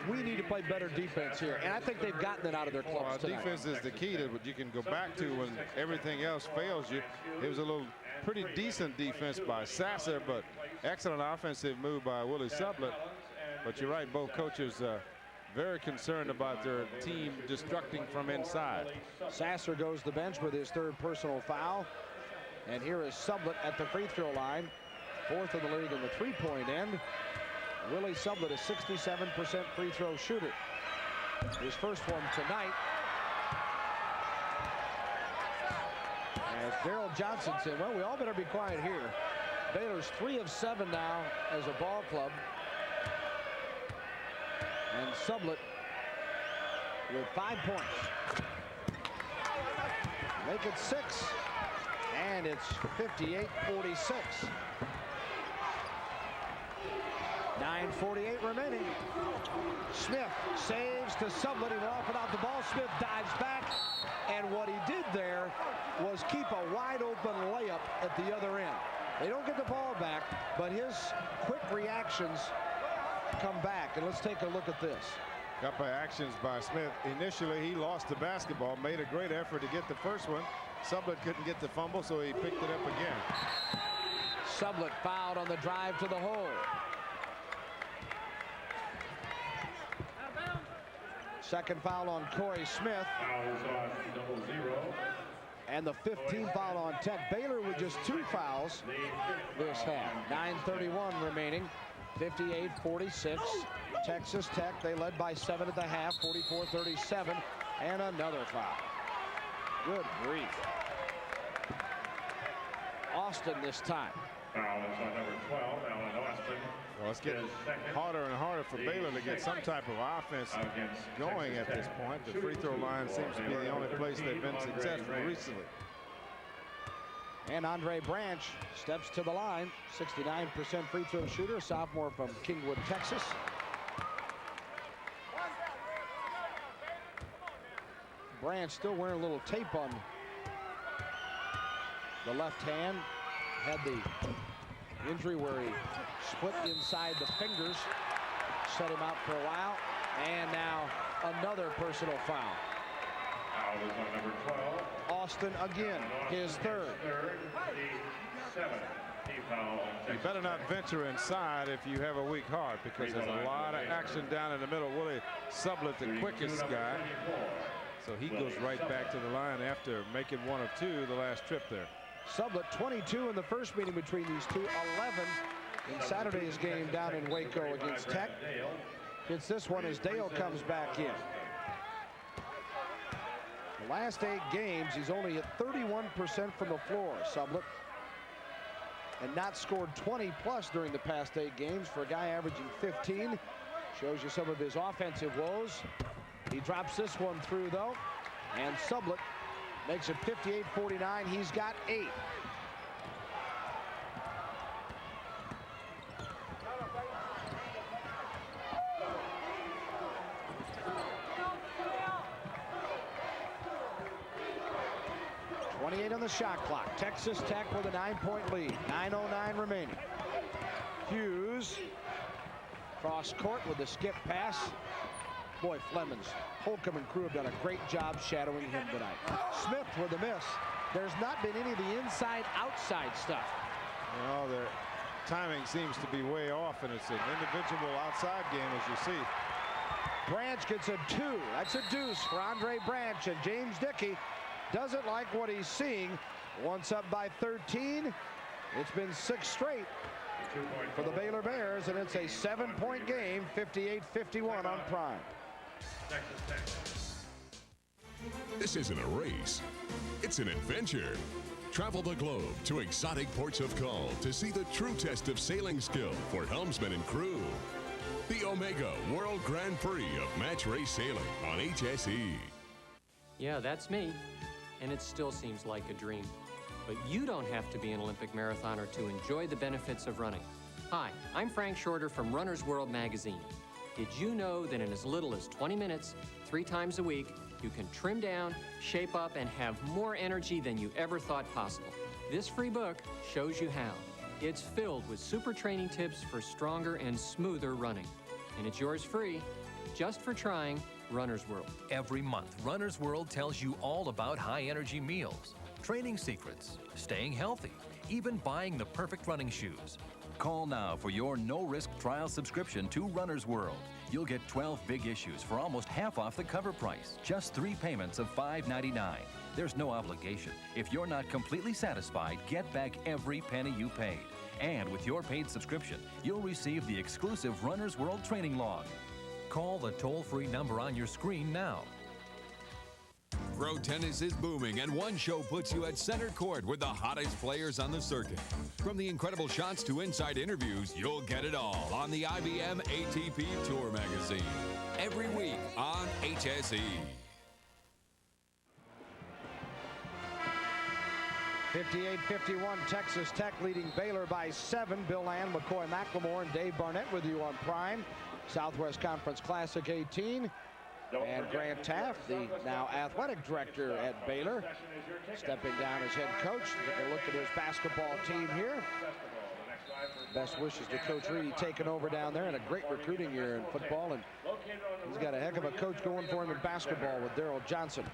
we need to play better defense here, and I think they've gotten it out of their clubs tonight. Defense is the key to what you can go back to when everything else fails you. It was a little pretty decent defense by Sasser, but excellent offensive move by Willie Sublett. But you're right, both coaches very concerned about their team destructing from inside. Sasser goes to the bench with his third personal foul. And here is Sublett at the free throw line. Fourth in the league in the three-point end. Willie Sublett, a 67% free throw shooter. His first one tonight. As Daryl Johnson said, well, we all better be quiet here. Baylor's 3 of 7 now as a ball club. And Sublett with 5 points. Make it 6. And it's 58-46. 9:48 remaining. Smith saves to Sublett. He went off without the ball. Smith dives back. And what he did there was keep a wide open layup at the other end. They don't get the ball back, but his quick reactions come back. And let's take a look at this. Couple of actions by Smith. Initially, he lost the basketball, made a great effort to get the first one. Sublett couldn't get the fumble, so he picked it up again. Sublett fouled on the drive to the hole. Second foul on Corey Smith. And the 15th foul on Tech. Baylor with just 2 fouls this half. 9:31 remaining. 58-46. Texas Tech, they led by 7 at the half. 44-37. And another foul. Good grief. Austin this time. Foul is on number 12, Alan Austin. Well, it's getting harder and harder for Baylor to get some type of offense going at this point. The free throw line seems to be the only place they've been successful recently. And Andre Branch steps to the line. 69% free throw shooter, sophomore from Kingwood, Texas. Branch still wearing a little tape on the left hand. Had the injury where he split inside the fingers, set him out for a while, and now another personal foul. Foul is on number 12. Austin again, his third. You better not venture inside if you have a weak heart, because there's a lot of action down in the middle. Willie Sublett, the quickest guy, so he goes right back to the line after making 1 of 2 the last trip there. Sublett 22 in the first meeting between these two, 11 in Saturday's game down in Waco against Tech. It's this one as Dale comes back in. The last 8 games, he's only at 31% from the floor, Sublett, and not scored 20 plus during the past 8 games for a guy averaging 15. Shows you some of his offensive woes. He drops this one through though, and Sublett makes it 58-49. He's got 8. On the shot clock. Texas Tech with a 9-point lead. 9:09 remaining. Hughes cross court with the skip pass. Boy, Flemons, Holcomb and crew have done a great job shadowing him tonight. Smith with a miss. There's not been any of the inside-outside stuff. Well, their timing seems to be way off, and it's an individual outside game, as you see. Branch gets a 2. That's a deuce for Andre Branch, and James Dickey doesn't like what he's seeing. Once up by 13. It's been 6 straight for the Baylor Bears, and it's a 7-point game, 58-51 on Prime. This isn't a race. It's an adventure. Travel the globe to exotic ports of call to see the true test of sailing skill for helmsmen and crew. The Omega World Grand Prix of Match Race Sailing on HSE. Yeah, that's me. And it still seems like a dream. But you don't have to be an Olympic marathoner to enjoy the benefits of running. Hi, I'm Frank Shorter from Runner's World magazine. Did you know that in as little as 20 minutes, 3 times a week, you can trim down, shape up, and have more energy than you ever thought possible? This free book shows you how. It's filled with super training tips for stronger and smoother running. And it's yours free, just for trying Runner's World. Every month, Runner's World tells you all about high-energy meals, training secrets, staying healthy, even buying the perfect running shoes. Call now for your no-risk trial subscription to Runner's World. You'll get 12 big issues for almost half off the cover price, just 3 payments of $5.99. There's no obligation. If you're not completely satisfied, get back every penny you paid. And with your paid subscription, you'll receive the exclusive Runner's World training log. Call the toll-free number on your screen now. Pro tennis is booming, and one show puts you at center court with the hottest players on the circuit. From the incredible shots to inside interviews, you'll get it all on the IBM ATP Tour magazine. Every week on HSE. 58-51, Texas Tech leading Baylor by 7. Bill Land, McCoy McLemore, and Dave Barnett with you on Prime. Southwest Conference Classic 18. And Grant Taft, the now athletic director at Baylor, stepping down as head coach. Take a look at his basketball team here. Best wishes to Coach Reedy taking over down there, and a great recruiting year in football. And he's got a heck of a coach going for him in basketball with Daryl Johnson.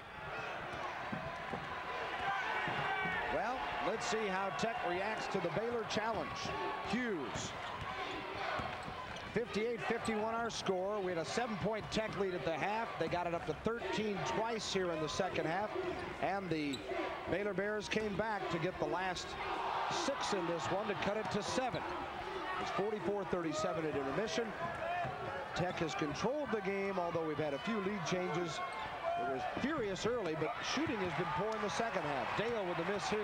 Well, let's see how Tech reacts to the Baylor challenge. Hughes. 58-51 our score. We had a 7-point Tech lead at the half. They got it up to 13 twice here in the second half. And the Baylor Bears came back to get the last 6 in this one to cut it to 7. It's 44-37 at intermission. Tech has controlled the game, although we've had a few lead changes. It was furious early, but shooting has been poor in the second half. Dale with the miss here.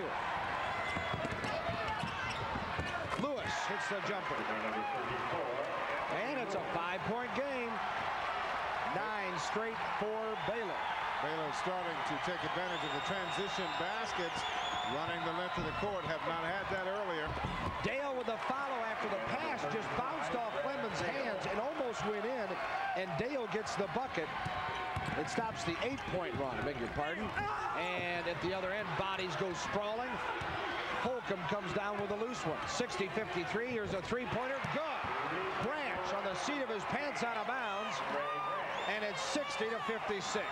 Lewis hits the jumper. And it's a 5-point game. 9 straight for Baylor. Baylor starting to take advantage of the transition baskets. Running the length of the court. Have not had that earlier. Dale with the follow after the pass just bounced off Clemens' hands and almost went in. And Dale gets the bucket. It stops the 8-point run, I beg your pardon. And at the other end, bodies go sprawling. Holcomb comes down with a loose one. 60-53. Here's a 3-pointer. Good. Branch on the seat of his pants out of bounds. And it's 60-56.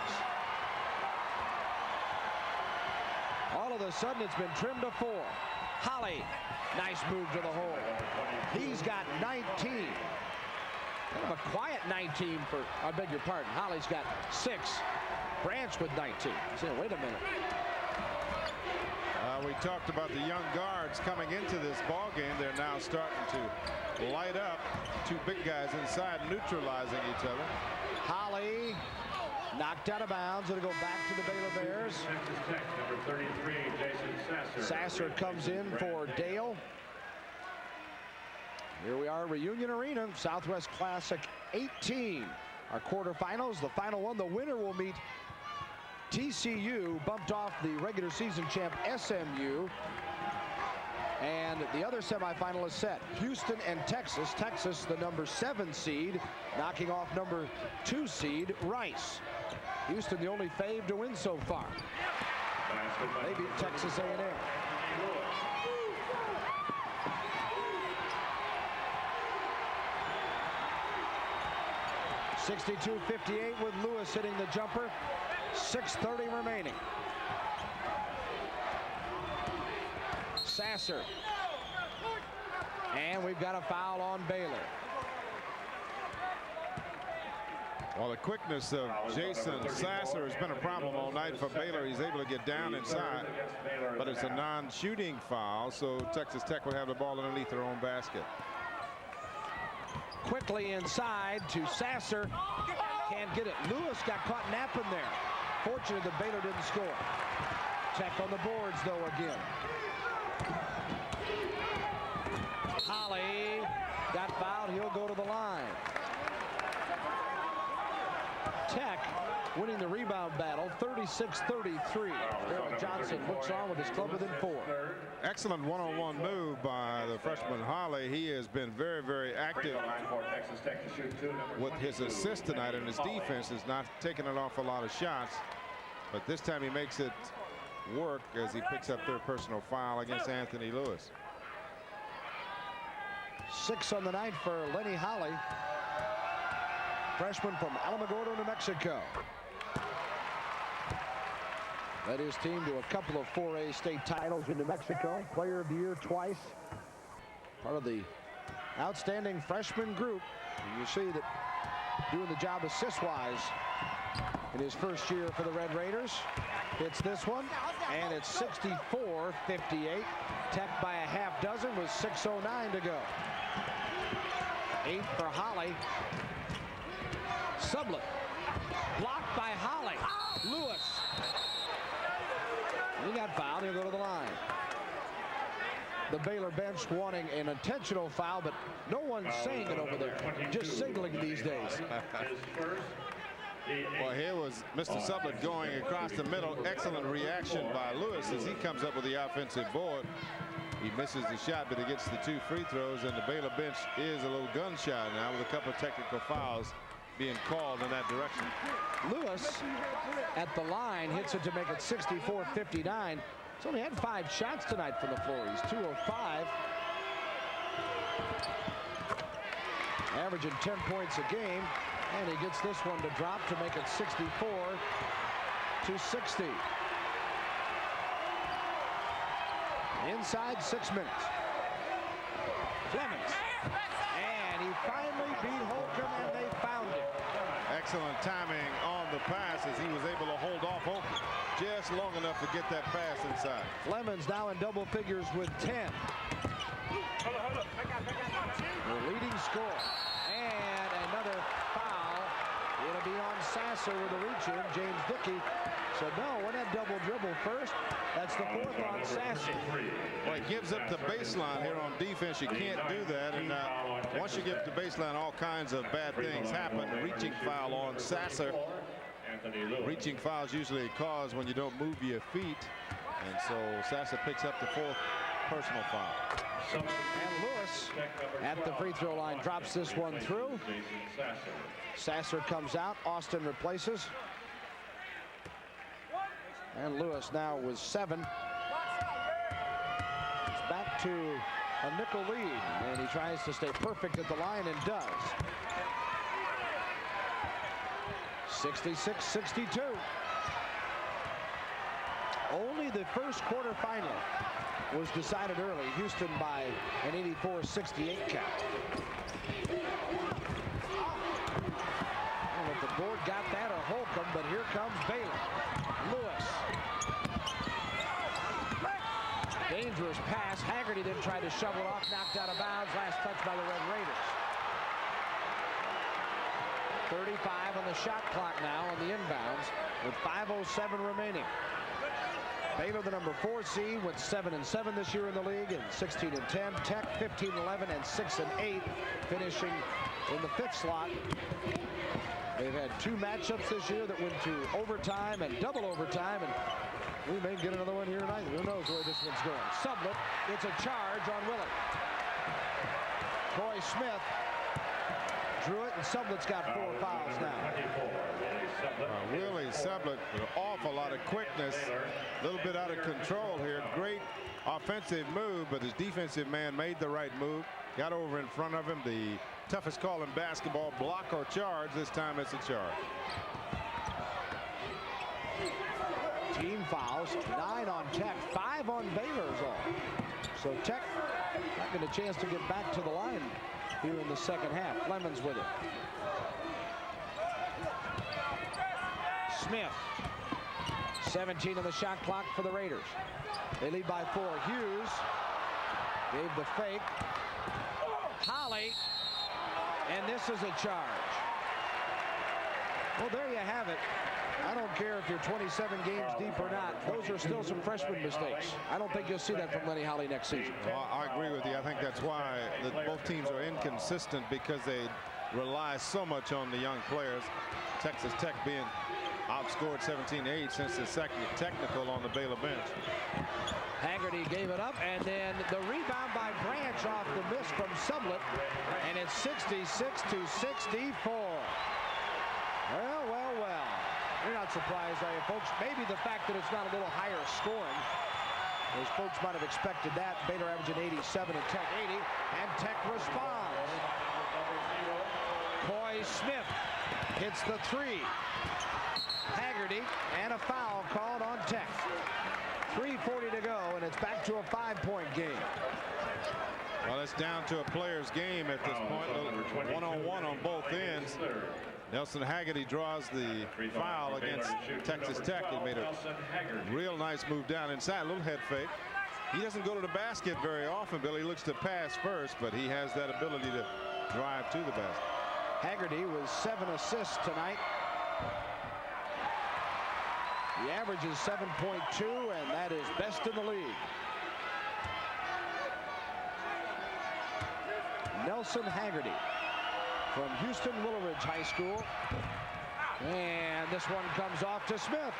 All of a sudden, it's been trimmed to 4. Holly, nice move to the hole. He's got 19. Kind of a quiet 19 for, I beg your pardon. Holly's got 6. Branch with 19. So, wait a minute. We talked about the young guards coming into this ball game. They're now starting to light up. 2 big guys inside, neutralizing each other. Holly knocked out of bounds. It'll go back to the Baylor Bears. Number 33, Jason Sasser comes in for Dale. Here we are, Reunion Arena, Southwest Classic 18. Our quarterfinals, the final one. The winner will meet TCU, bumped off the regular season champ SMU. And the other semifinal is set. Houston and Texas. Texas, the number 7 seed, knocking off number 2 seed, Rice. Houston, the only fave to win so far. They beat Texas A&M. .62-58 with Lewis hitting the jumper. 6:30 remaining. Sasser. And we've got a foul on Baylor. Well, the quickness of Jason Sasser has been a problem all night for Baylor. He's able to get down inside, but it's a non-shooting foul, so Texas Tech would have the ball underneath their own basket. Quickly inside to Sasser. Can't get it. Lewis got caught napping there. Fortunate that Baylor didn't score. Tech on the boards, though, again. Holly got fouled. He'll go to the line. Tech winning the rebound battle, 36-33. Daryl Johnson looks on with his club within 4. Excellent one-on-one move by the freshman Holly. He has been very, very active with his assist tonight, and his defense is not taking an awful lot of shots. But this time he makes it work as he picks up their personal foul against Anthony Lewis. 6 on the night for Lenny Holly, freshman from Alamogordo, New Mexico. Led his team to a couple of 4A state titles in New Mexico. Player of the Year twice. Part of the outstanding freshman group. And you see that doing the job assist-wise in his first year for the Red Raiders. Hits this one, and it's 64-58. Tech by a half dozen with 6:09 to go. 8 for Holly. Sublett blocked by Holly. Lewis. He got fouled. He'll go to the line. The Baylor bench wanting an intentional foul, but no one's saying it over there. Just signaling these days. Well, here was Mr. Sublett going across the middle. Excellent reaction by Lewis as he comes up with the offensive board. He misses the shot, but he gets the 2 free throws, and the Baylor bench is a little gunshot now with a couple of technical fouls being called in that direction. Lewis at the line hits it to make it 64-59. He's only had 5 shots tonight from the floor. He's 2 of 5. Averaging 10 points a game. And he gets this one to drop to make it 64-60. Inside 6 minutes. Clemens And he finally beat Holcomb, and they found him. Excellent timing on the pass as he was able to hold off Holcomb just long enough to get that pass inside. Lemons now in double figures with 10. The leading score. And another foul. It'll be on Sasser with a reach-in. James Dickey said, no, we're not double dribble first. That's the fourth on Sasser. Well, it gives up the baseline here on defense. You can't do that. And once you get to the baseline, all kinds of bad things happen. Reaching foul on Sasser. Reaching fouls usually cause when you don't move your feet. And so Sasser picks up the fourth personal foul. And Lewis at the free throw line drops this one through. Sasser comes out. Austin replaces. And Lewis now with 7. He's back to a nickel lead. And he tries to stay perfect at the line and does. 66-62. Only the first quarter final was decided early. Houston by an 84-68 count. I don't know if the board got that or Holcomb, but here comes Baylor. Lewis. Dangerous pass. Haggerty then tried to shovel it off, knocked out of bounds. Last touch by the Red Raiders. 35 on the shot clock now on the inbounds with 5:07 remaining. Baylor, the number 4 seed, went 7-7 this year in the league, and 16-10. Tech 15-11 and 6-8, finishing in the 5th slot. They've had 2 matchups this year that went to overtime and double overtime, and we may get another one here tonight. Who knows where this one's going? Sublett, it's a charge on Willie. Troy Smith drew it, and Sublett's got 4 fouls now. Willie Sublett with an awful lot of quickness, a little bit out of control here. Great offensive move, but his defensive man made the right move. Got over in front of him. The toughest call in basketball, block or charge. This time it's a charge. Team fouls, 9 on Tech, 5 on Baylor's all. So Tech not getting a chance to get back to the line here in the second half. Lemons with it. Smith. 17 on the shot clock for the Raiders. They lead by 4. Hughes gave the fake. Holly. And this is a charge. Well, there you have it. I don't care if you're 27 games deep or not. Those are still some freshman mistakes. I don't think you'll see that from Lenny Holly next season. Well, I agree with you. I think that's why both teams are inconsistent, because they rely so much on the young players. Texas Tech being outscored 17-8 since the second technical on the Baylor bench. Haggerty gave it up, and then the rebound by Branch off the miss from Sublett, and it's 66-64. Well. You're not surprised, are you, folks? Maybe the fact that it's not a little higher scoring, as folks might have expected that. Baylor averaging 87 and Tech 80, and Tech responds. Coy Smith hits the 3. Haggerty, and a foul called on Tech. 3:40 to go, and it's back to a 5-point game. Well, it's down to a player's game at this point. One-on-one on both ends. Nelson Haggerty draws the foul against Texas Tech. He made a real nice move down inside, a little head fake. He doesn't go to the basket very often, Billy. He looks to pass first, but he has that ability to drive to the basket. Haggerty with 7 assists tonight. The average is 7.2, and that is best in the league. Nelson Haggerty from Houston Willowridge High School. And this one comes off to Smith.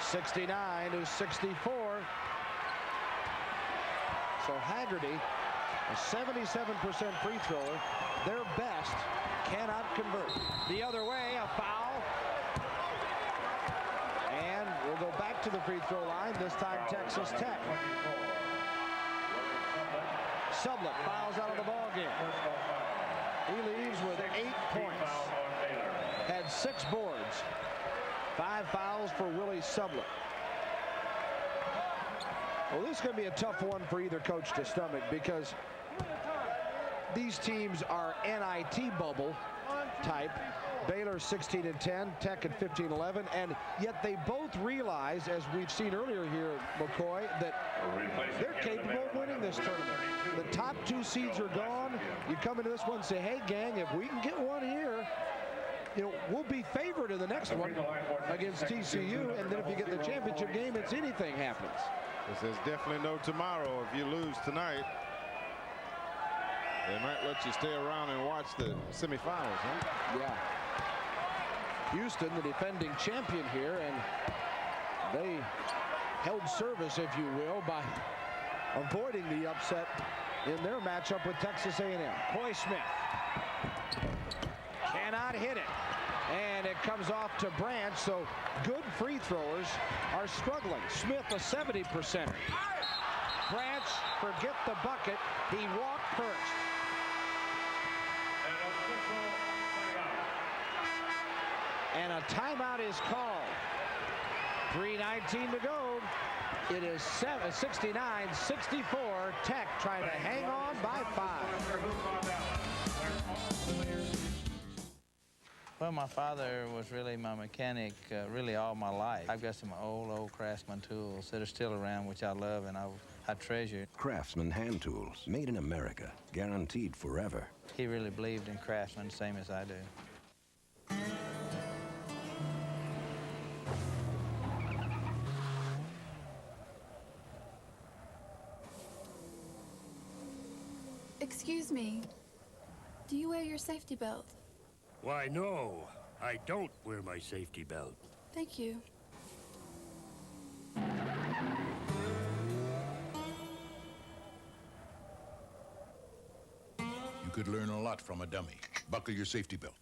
69-64. So Haggerty, a 77% free thrower, their best, cannot convert. The other way, a foul. And we'll go back to the free throw line, this time Texas Tech. Sublett fouls out of the ball game. He leaves with 8 points. Had 6 boards. 5 fouls for Willie Sublett. Well, this is going to be a tough one for either coach to stomach, because these teams are NIT bubble type. Baylor 16-10, Tech at 15-11, and yet they both realize, as we've seen earlier here at McCoy, that they're capable of winning this tournament. The top 2 seeds are gone. You come into this one and say, hey, gang, if we can get one here, you know, we'll be favored in the next one against TCU, and then if you get the championship game, it's anything happens. There's definitely no tomorrow if you lose tonight. They might let you stay around and watch the semifinals, huh? Yeah. Houston, the defending champion here, and they held service, if you will, by avoiding the upset in their matchup with Texas A&M. Coy Smith cannot hit it, and it comes off to Branch, so good free throwers are struggling. Smith, a 70%er. Branch, forget the bucket. He walked first. And a timeout is called. 3:19 to go. It is 69-64. Tech trying to hang on by 5. Well, my father was really my mechanic really all my life. I've got some old Craftsman tools that are still around, which I love and I treasure. Craftsman hand tools, made in America, guaranteed forever. He really believed in Craftsman, same as I do. Excuse me, do you wear your safety belt? Why, no, I don't wear my safety belt. Thank you. You could learn a lot from a dummy. Buckle your safety belt.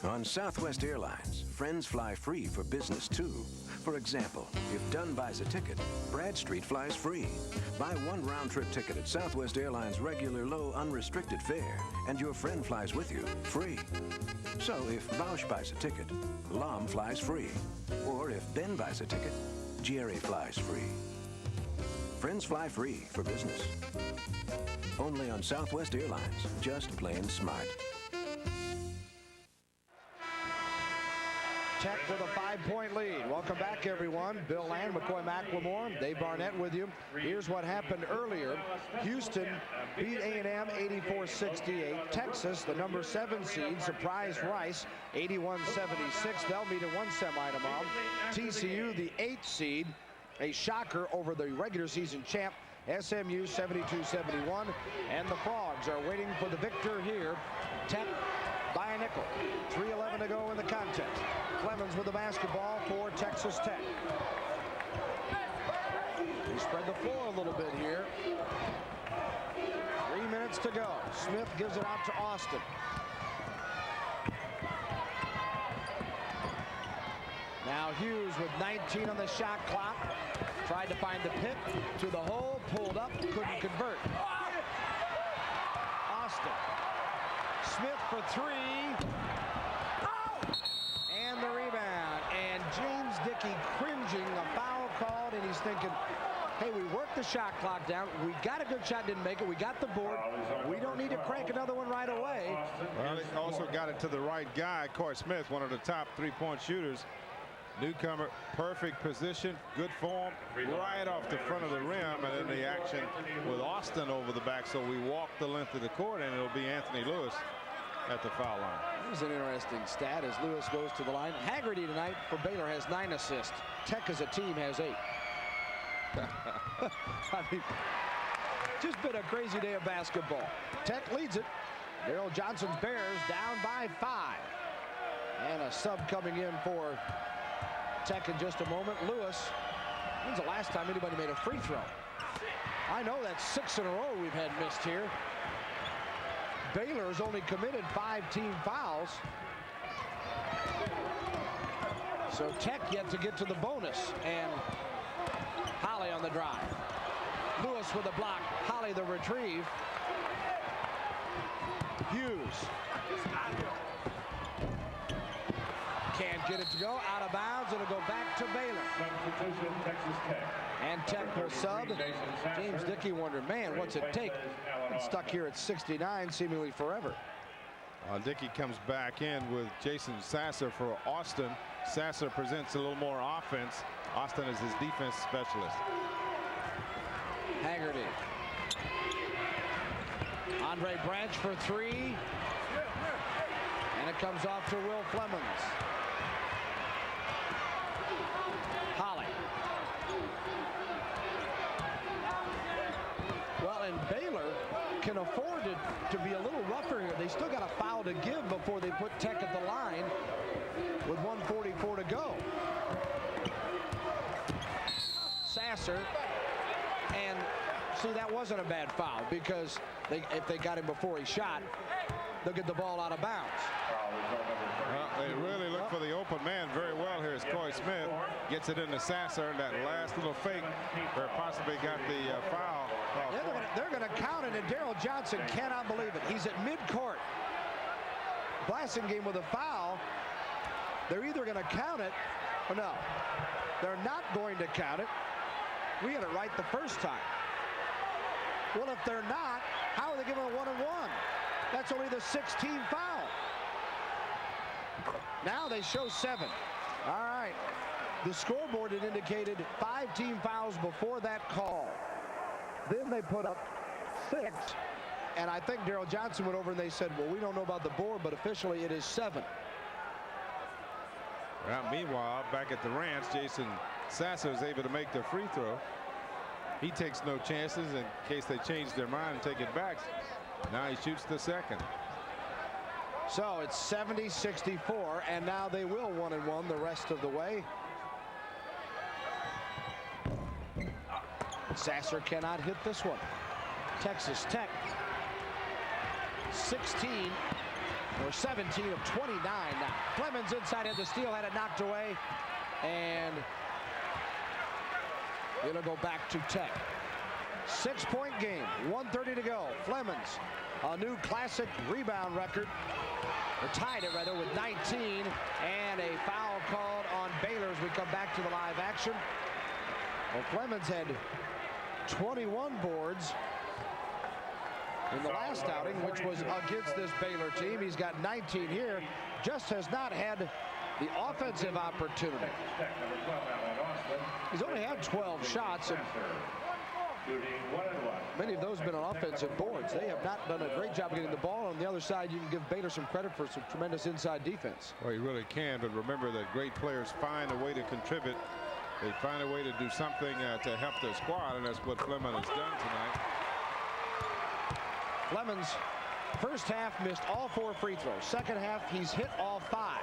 On Southwest Airlines, friends fly free for business, too. For example, if Dunn buys a ticket, Bradstreet flies free. Buy one round-trip ticket at Southwest Airlines' regular low, unrestricted fare, and your friend flies with you, free. So if Bausch buys a ticket, Lom flies free. Or if Ben buys a ticket, Jerry flies free. Friends fly free for business. Only on Southwest Airlines, just plain smart. Tech with a 5-point lead. Welcome back, everyone. Bill Land, McCoy McLemore, Dave Barnett with you. Here's what happened earlier. Houston beat A&M 84-68. Texas, the number 7 seed, surprised Rice 81-76. They'll meet in one semi tomorrow. TCU, the 8th seed, a shocker over the regular season champ SMU 72-71. And the Frogs are waiting for the victor here. Tech by a nickel. 3:11 to go in the contest. Clemens with the basketball for Texas Tech. They spread the floor a little bit here. 3 minutes to go. Smith gives it out to Austin. Now Hughes with 19 on the shot clock. Tried to find the pick to the hole, pulled up, couldn't convert. Austin. Smith for 3. And the rebound. And James Dickey cringing, a foul called, and he's thinking, hey, we worked the shot clock down. We got a good shot, didn't make it. We got the board. We don't need to crank another one right away. Well, he also got it to the right guy, Coy Smith, one of the top three-point shooters. Newcomer, perfect position, good form, right off the front of the rim, and then the action with Austin over the back. So we walk the length of the court, and it'll be Anthony Lewis at the foul line. Here's an interesting stat as Lewis goes to the line. Haggerty tonight for Baylor has 9 assists. Tech as a team has 8. I mean, just been a crazy day of basketball. Tech leads it. Daryl Johnson's Bears down by 5. And a sub coming in for Tech in just a moment. Lewis, when's the last time anybody made a free throw? I know that's 6 in a row we've had missed here. Baylor has only committed 5 team fouls. So Tech yet to get to the bonus. And Holly on the drive. Lewis with a block. Holly the retrieve. Hughes. Can't get it to go. Out of bounds. It'll go back to Baylor. Substitution, Texas Tech. And Tech will sub. James Dickey wondered, man, what's it take? Been stuck here at 69 seemingly forever. Dickey comes back in with Jason Sasser for Austin. Sasser presents a little more offense. Austin is his defense specialist. Haggerty. Andre Branch for three. And it comes off to Will Flemings. Holly. Well, and Baylor can afford it to be a little rougher here. They still got a foul to give before they put Tech at the line with 1:44 to go. Sasser, and see, that wasn't a bad foul because if they got him before he shot, they'll get the ball out of bounds. Well, they really look for the open man very well here as Coy Smith gets it into Sasser. That last little fake where possibly got the foul. They're going to count it, and Daryl Johnson cannot believe it. He's at midcourt. Blasingame with a foul. They're either going to count it or no. They're not going to count it. We had it right the first time. Well, if they're not, how are they giving a 1-and-1? That's only the 16th foul. Now they show 7. All right. The scoreboard had indicated 5 team fouls before that call. Then they put up 6. And I think Daryl Johnson went over and they said, well, we don't know about the board, but officially it is 7. Well, meanwhile, back at the ranch, Jason Sasser is able to make the free throw. He takes no chances in case they change their mind and take it back. Now he shoots the second. So it's 70-64, and now they will 1-and-1 the rest of the way. Sasser cannot hit this one. Texas Tech 16 or 17 of 29 now. Clemens inside at the steal, had it knocked away, and it'll go back to Tech. 6-point game, 1:30 to go. Flemings, a new classic rebound record, or tied it rather with 19, and a foul called on Baylor as we come back to the live action. Well, Flemings had 21 boards in the last outing, which was against this Baylor team. He's got 19 here, just has not had the offensive opportunity. He's only had 12 shots, and many of those have been on offensive boards. They have not done a great job getting the ball. On the other side, you can give Baylor some credit for some tremendous inside defense. Well, you really can, but remember that great players find a way to contribute. They find a way to do something to help their squad, and that's what Fleming has done tonight. Flemings, first half, missed all 4 free throws. Second half, he's hit all 5.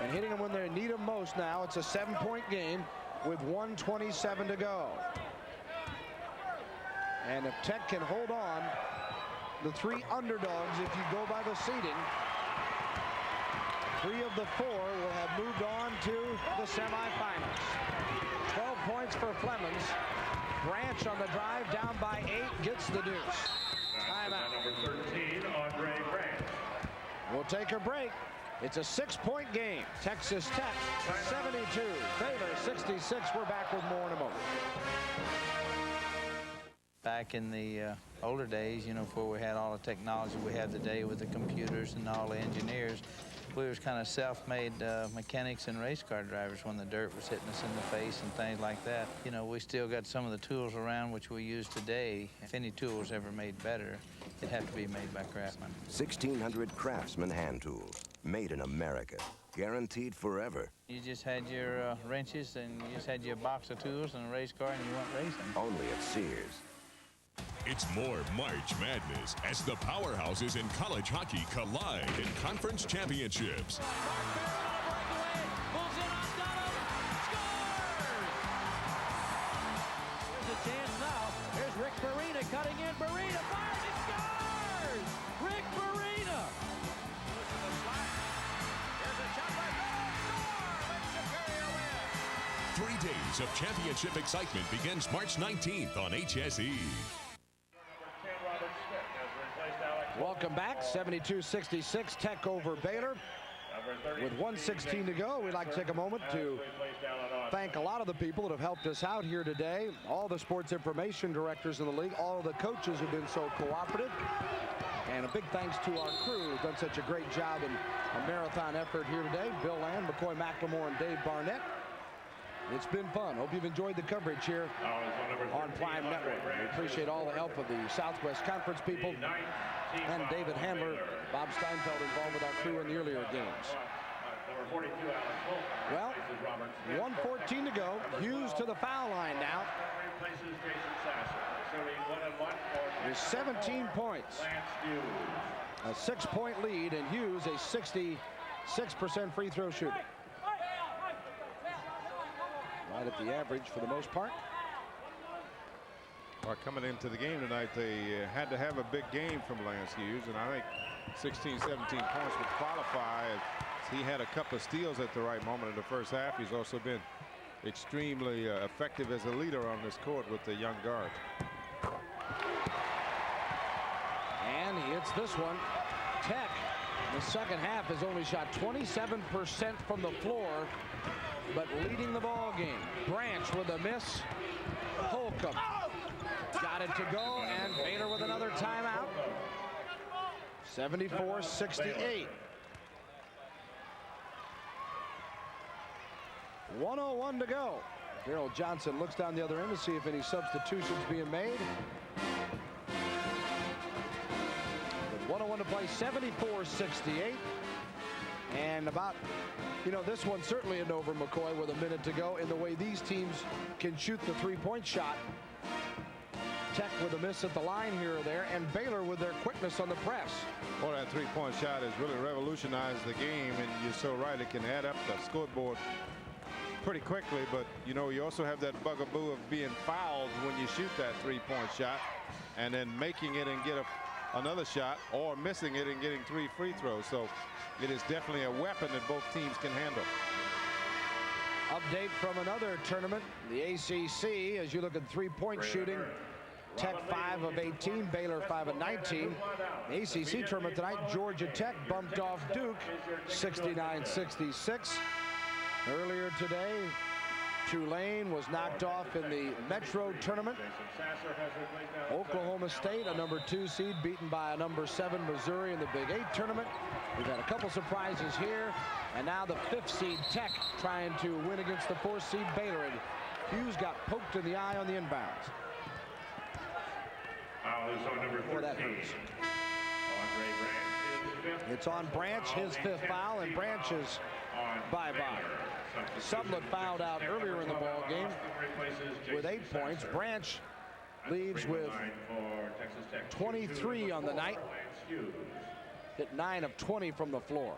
And hitting them when they need them most now. It's a 7-point game with 1:27 to go. And if Tech can hold on, the 3 underdogs, if you go by the seeding, 3 of the 4 will have moved on to the semifinals. 12 points for Flemings. Branch on the drive, down by 8, gets the deuce. Timeout. Number 13, Andre Branch. We'll take a break. It's a 6-point game. Texas Tech 72, Baylor 66. We're back with more in a moment. Back in the older days, you know, before we had all the technology we have today with the computers and all the engineers, we was kind of self-made mechanics and race car drivers when the dirt was hitting us in the face and things like that. You know, we still got some of the tools around which we use today. If any tool was ever made better, it'd have to be made by Craftsman. 1,600 Craftsman hand tools, made in America, guaranteed forever. You just had your wrenches, and you just had your box of tools and a race car, and you went racing. Only at Sears. It's more March Madness as the powerhouses in college hockey collide in conference championships. There's a chance now. Here's Rick Barina cutting in. Barina fires. He scores! Rick Barina. Here's a shot by Superior wins. 3 days of championship excitement begins March 19th on HSE. Welcome Welcome back. 72-66 Tech over Baylor. With 1:16 to go, we'd like to take a moment to thank a lot of the people that have helped us out here today. All the sports information directors in the league, all of the coaches who've been so cooperative. And a big thanks to our crew who've done such a great job in a marathon effort here today. Bill Land, McCoy McLemore, and Dave Barnett. It's been fun. Hope you've enjoyed the coverage here on Prime Network. We appreciate all the help of the Southwest Conference people and David Handler, Bob Steinfeld involved with our crew in the earlier games. Well, 1:14 to go. Hughes to the foul line now. With 17 points. A 6-point lead, and Hughes a 66% free throw shooter. Right at the average for the most part. Well, coming into the game tonight, they had to have a big game from Lance Hughes, and I think 16, 17 points would qualify. He had a couple of steals at the right moment in the first half. He's also been extremely effective as a leader on this court with the young guard. And he hits this one. Tech, in the second half, has only shot 27% from the floor, but leading the ball game. Branch with a miss. Holcomb got it to go, and Baylor with another timeout. 74-68. 1:01 to go. Daryl Johnson looks down the other end to see if any substitutions being made. With 1:01 to play, 74-68. And about, this one certainly isn't over, McCoy, with a minute to go in the way these teams can shoot the three-point shot. Tech with a miss at the line here or there, and Baylor with their quickness on the press. Well, that three-point shot has really revolutionized the game, and you're so right, it can add up the scoreboard pretty quickly, but you also have that bugaboo of being fouled when you shoot that three-point shot and then making it and get another shot, or missing it and getting 3 free throws. So it is definitely a weapon that both teams can handle. Update from another tournament, the ACC, as you look at three-point shooting. Tech 5 of 18, Baylor 5 of 19. The ACC tournament tonight, Georgia Tech bumped off Duke 69-66. Earlier today, Tulane was knocked off in the Metro tournament. Oklahoma State, a number 2 seed, beaten by a number 7 Missouri in the Big 8 tournament. We've had a couple surprises here, and now the 5th seed Tech trying to win against the 4th seed Baylor, and Hughes got poked in the eye on the inbounds. Boy, that hurts. It's on Branch, his 5th foul, and Branch is bye-bye. Sumlin fouled out earlier in the ball game with 8 points. Branch leaves with 23 on the night. Hit 9 of 20 from the floor.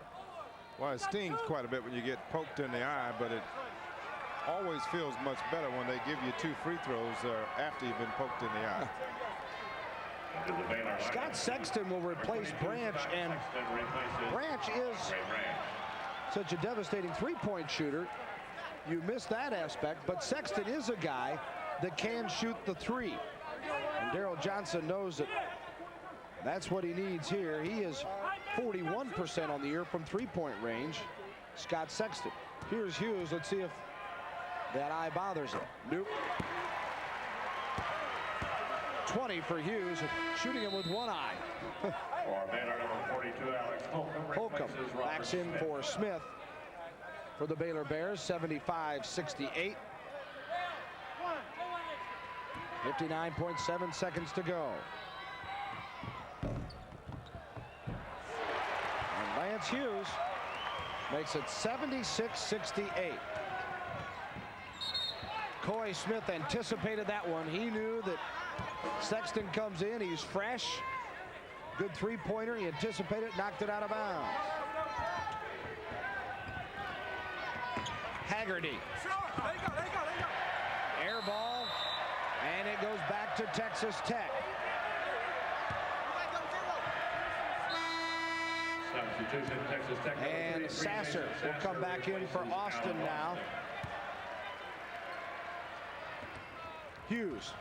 Well, it stings quite a bit when you get poked in the eye, but it always feels much better when they give you 2 free throws after you've been poked in the eye. Scott Sexton will replace Branch, and Branch is such a devastating three-point shooter. You miss that aspect, but Sexton is a guy that can shoot the 3. And Daryl Johnson knows that that's what he needs here. He is 41% on the year from three-point range. Scott Sexton. Here's Hughes. Let's see if that eye bothers him. Nope. 20 for Hughes, shooting him with one eye. Holcomb backs in for Smith for the Baylor Bears, 75-68. 59.7 seconds to go. And Lance Hughes makes it 76-68. Coy Smith anticipated that one. He knew that Sexton comes in, he's fresh. Good three-pointer, he anticipated, knocked it out of bounds. Haggerty. Air ball, and it goes back to Texas Tech. And Sasser will come back in for Austin now. Hughes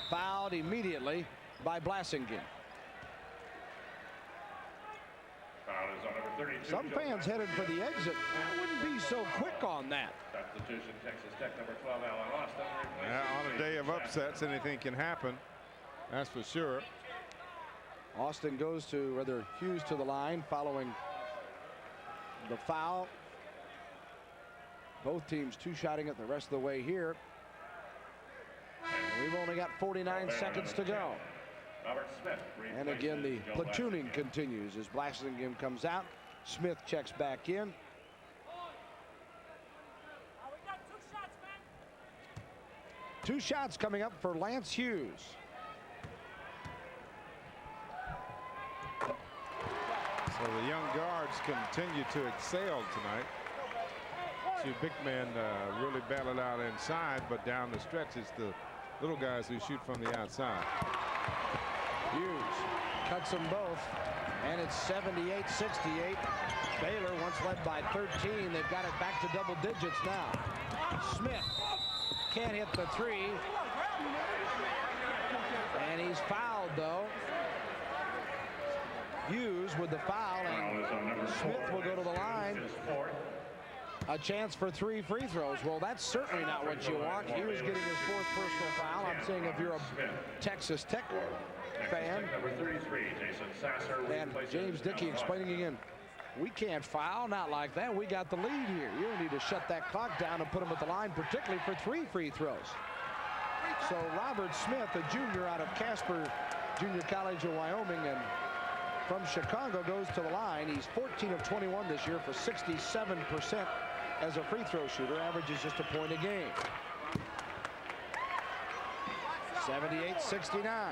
fouled immediately by Blassingen. Some fans headed for the exit. I wouldn't be so quick on that. Substitution, Texas Tech, number 12, Alan Austin. Yeah, on a day of upsets, anything can happen. That's for sure. Austin goes to, rather, Hughes to the line following the foul. Both teams two-shotting it the rest of the way here. And we've only got 49 seconds to go. And again, the platooning continues as Blasingame comes out. Smith checks back in. Two shots coming up for Lance Hughes. So the young guards continue to excel tonight. Two big men really battle out inside, but down the stretch it's the little guys who shoot from the outside. Hughes cuts them both, and it's 78-68. Baylor, once led by 13, they've got it back to double digits now. Smith can't hit the three, and he's fouled though. Hughes with the foul, and Smith will go to the line. A chance for 3 free throws. Well, that's certainly not what you want. Hughes getting his 4th personal foul. I'm saying if you're a Texas Tech fan, and James Dickey explaining again, we can't foul, not like that. We got the lead here. You need to shut that clock down and put him at the line, particularly for 3 free throws. So Robert Smith, a junior out of Casper Junior College of Wyoming and from Chicago, goes to the line. He's 14 of 21 this year for 67% as a free throw shooter, averages just a point a game. 78-69.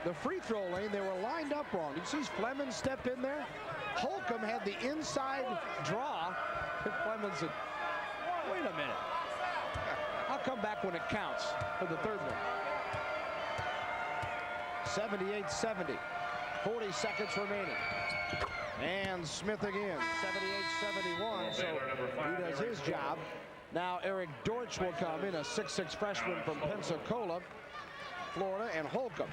The free throw lane, they were lined up wrong. Did you see Fleming step in there? Holcomb had the inside draw. Fleming said, wait a minute. I'll come back when it counts for the third one. 78-70. 40 seconds remaining. And Smith again. 78-71. So he does his job. Now Eric Dortch will come in, a 6'6" freshman from Pensacola, Florida, and Holcomb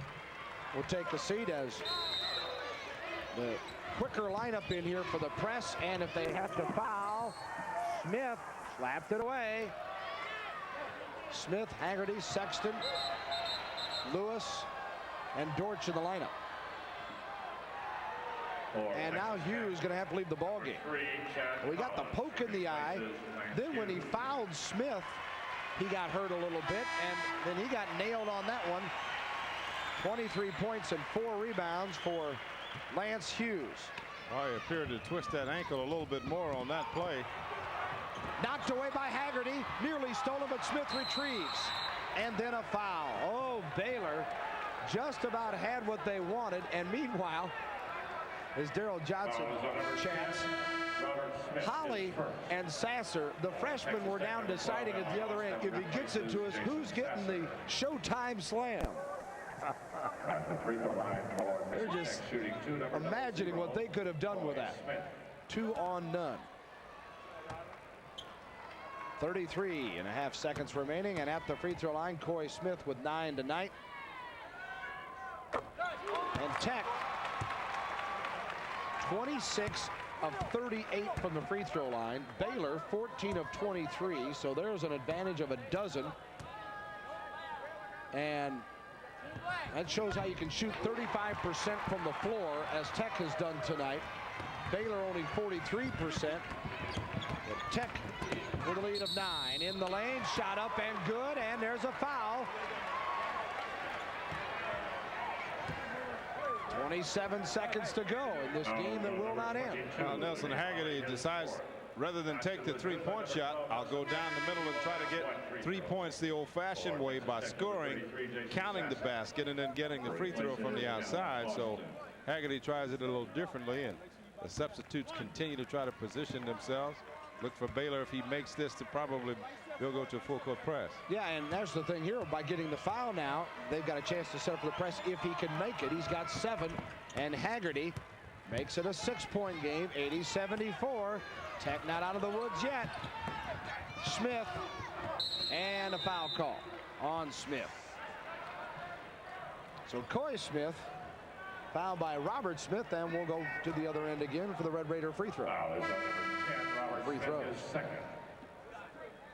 will take a seat as the quicker lineup in here for the press. And if they have to foul, Smith slapped it away. Smith, Haggerty, Sexton, Lewis, and Dortch in the lineup. And now Hughes going to have to leave the ball game. We got the poke in the eye. Then when he fouled Smith, he got hurt a little bit, and then he got nailed on that one. 23 points and 4 rebounds for Lance Hughes. Oh, he appeared to twist that ankle a little bit more on that play. Knocked away by Haggerty, nearly stolen, but Smith retrieves. And then a foul. Oh, Baylor just about had what they wanted. And meanwhile, as Daryl Johnson chats, Holly and Sasser, the freshmen, were down deciding at the other end, if he gets it to us, who's getting the Showtime slam? They're just imagining what they could have done with that. 2 on none. 33.5 seconds remaining, and at the free throw line, Corey Smith with 9 tonight. And Tech, 26 of 38 from the free throw line. Baylor, 14 of 23, so there's an advantage of a dozen. And that shows how you can shoot 35% from the floor, as Tech has done tonight. Baylor only 43%. But Tech with a lead of 9. In the lane, shot up and good, and there's a foul. 27 seconds to go in this game that will not end. Well, Nelson Haggerty decides, rather than take the three-point shot, I'll go down the middle and try to get 3 points the old-fashioned way by scoring, counting the basket, and then getting the free throw from the outside. So Haggerty tries it a little differently, and the substitutes continue to try to position themselves. Look for Baylor, if he makes this, to probably they'll go to a full-court press. Yeah, and that's the thing here. By getting the foul now, they've got a chance to set up the press if he can make it. He's got 7, and Haggerty Makes it a 6-point game, 80-74. Tech not out of the woods yet. Smith, and a foul call on Smith. So Coy Smith, fouled by Robert Smith, and we'll go to the other end again for the Red Raider free throw. Foul is on number 10, Robert Free Smith throw. is second.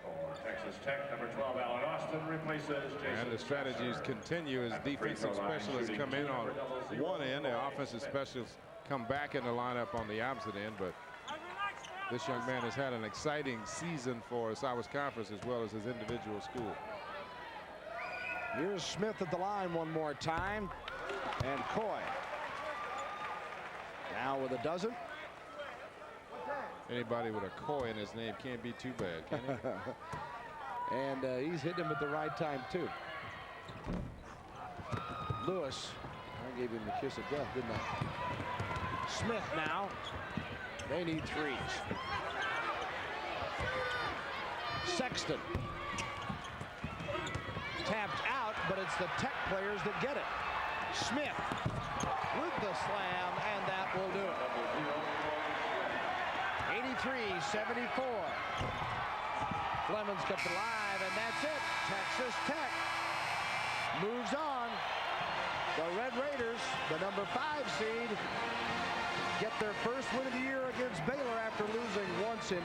For Texas Tech, number 12, Allen Austin replaces Jason. And the strategies continue as defensive specialists come in on one end. The offensive specialists come back in the lineup on the opposite end. But this young man has had an exciting season for Southwest Conference as well as his individual school. Here's Smith at the line one more time. And Coy now with a dozen. Anybody with a Coy in his name can't be too bad, can he? And he's hitting him at the right time, too. Lewis, I gave him the kiss of death, didn't I? Smith now. They need threes. Sexton. Tapped out, but it's the Tech players that get it. Smith with the slam, and that will do it. 83-74. Fleming's kept alive, and that's it. Texas Tech moves on. The Red Raiders, the number 5 seed, get their first win of the year against Baylor after losing once in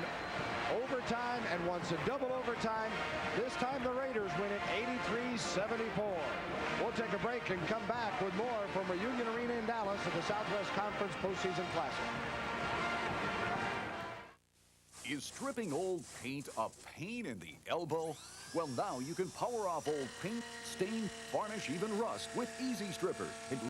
overtime and once in double overtime. This time the Raiders win it 83-74. We'll take a break and come back with more from Reunion Arena in Dallas at the Southwest Conference Postseason Classic. Is stripping old paint a pain in the elbow? Well, now you can power off old paint, stain, varnish, even rust with Easy Stripper.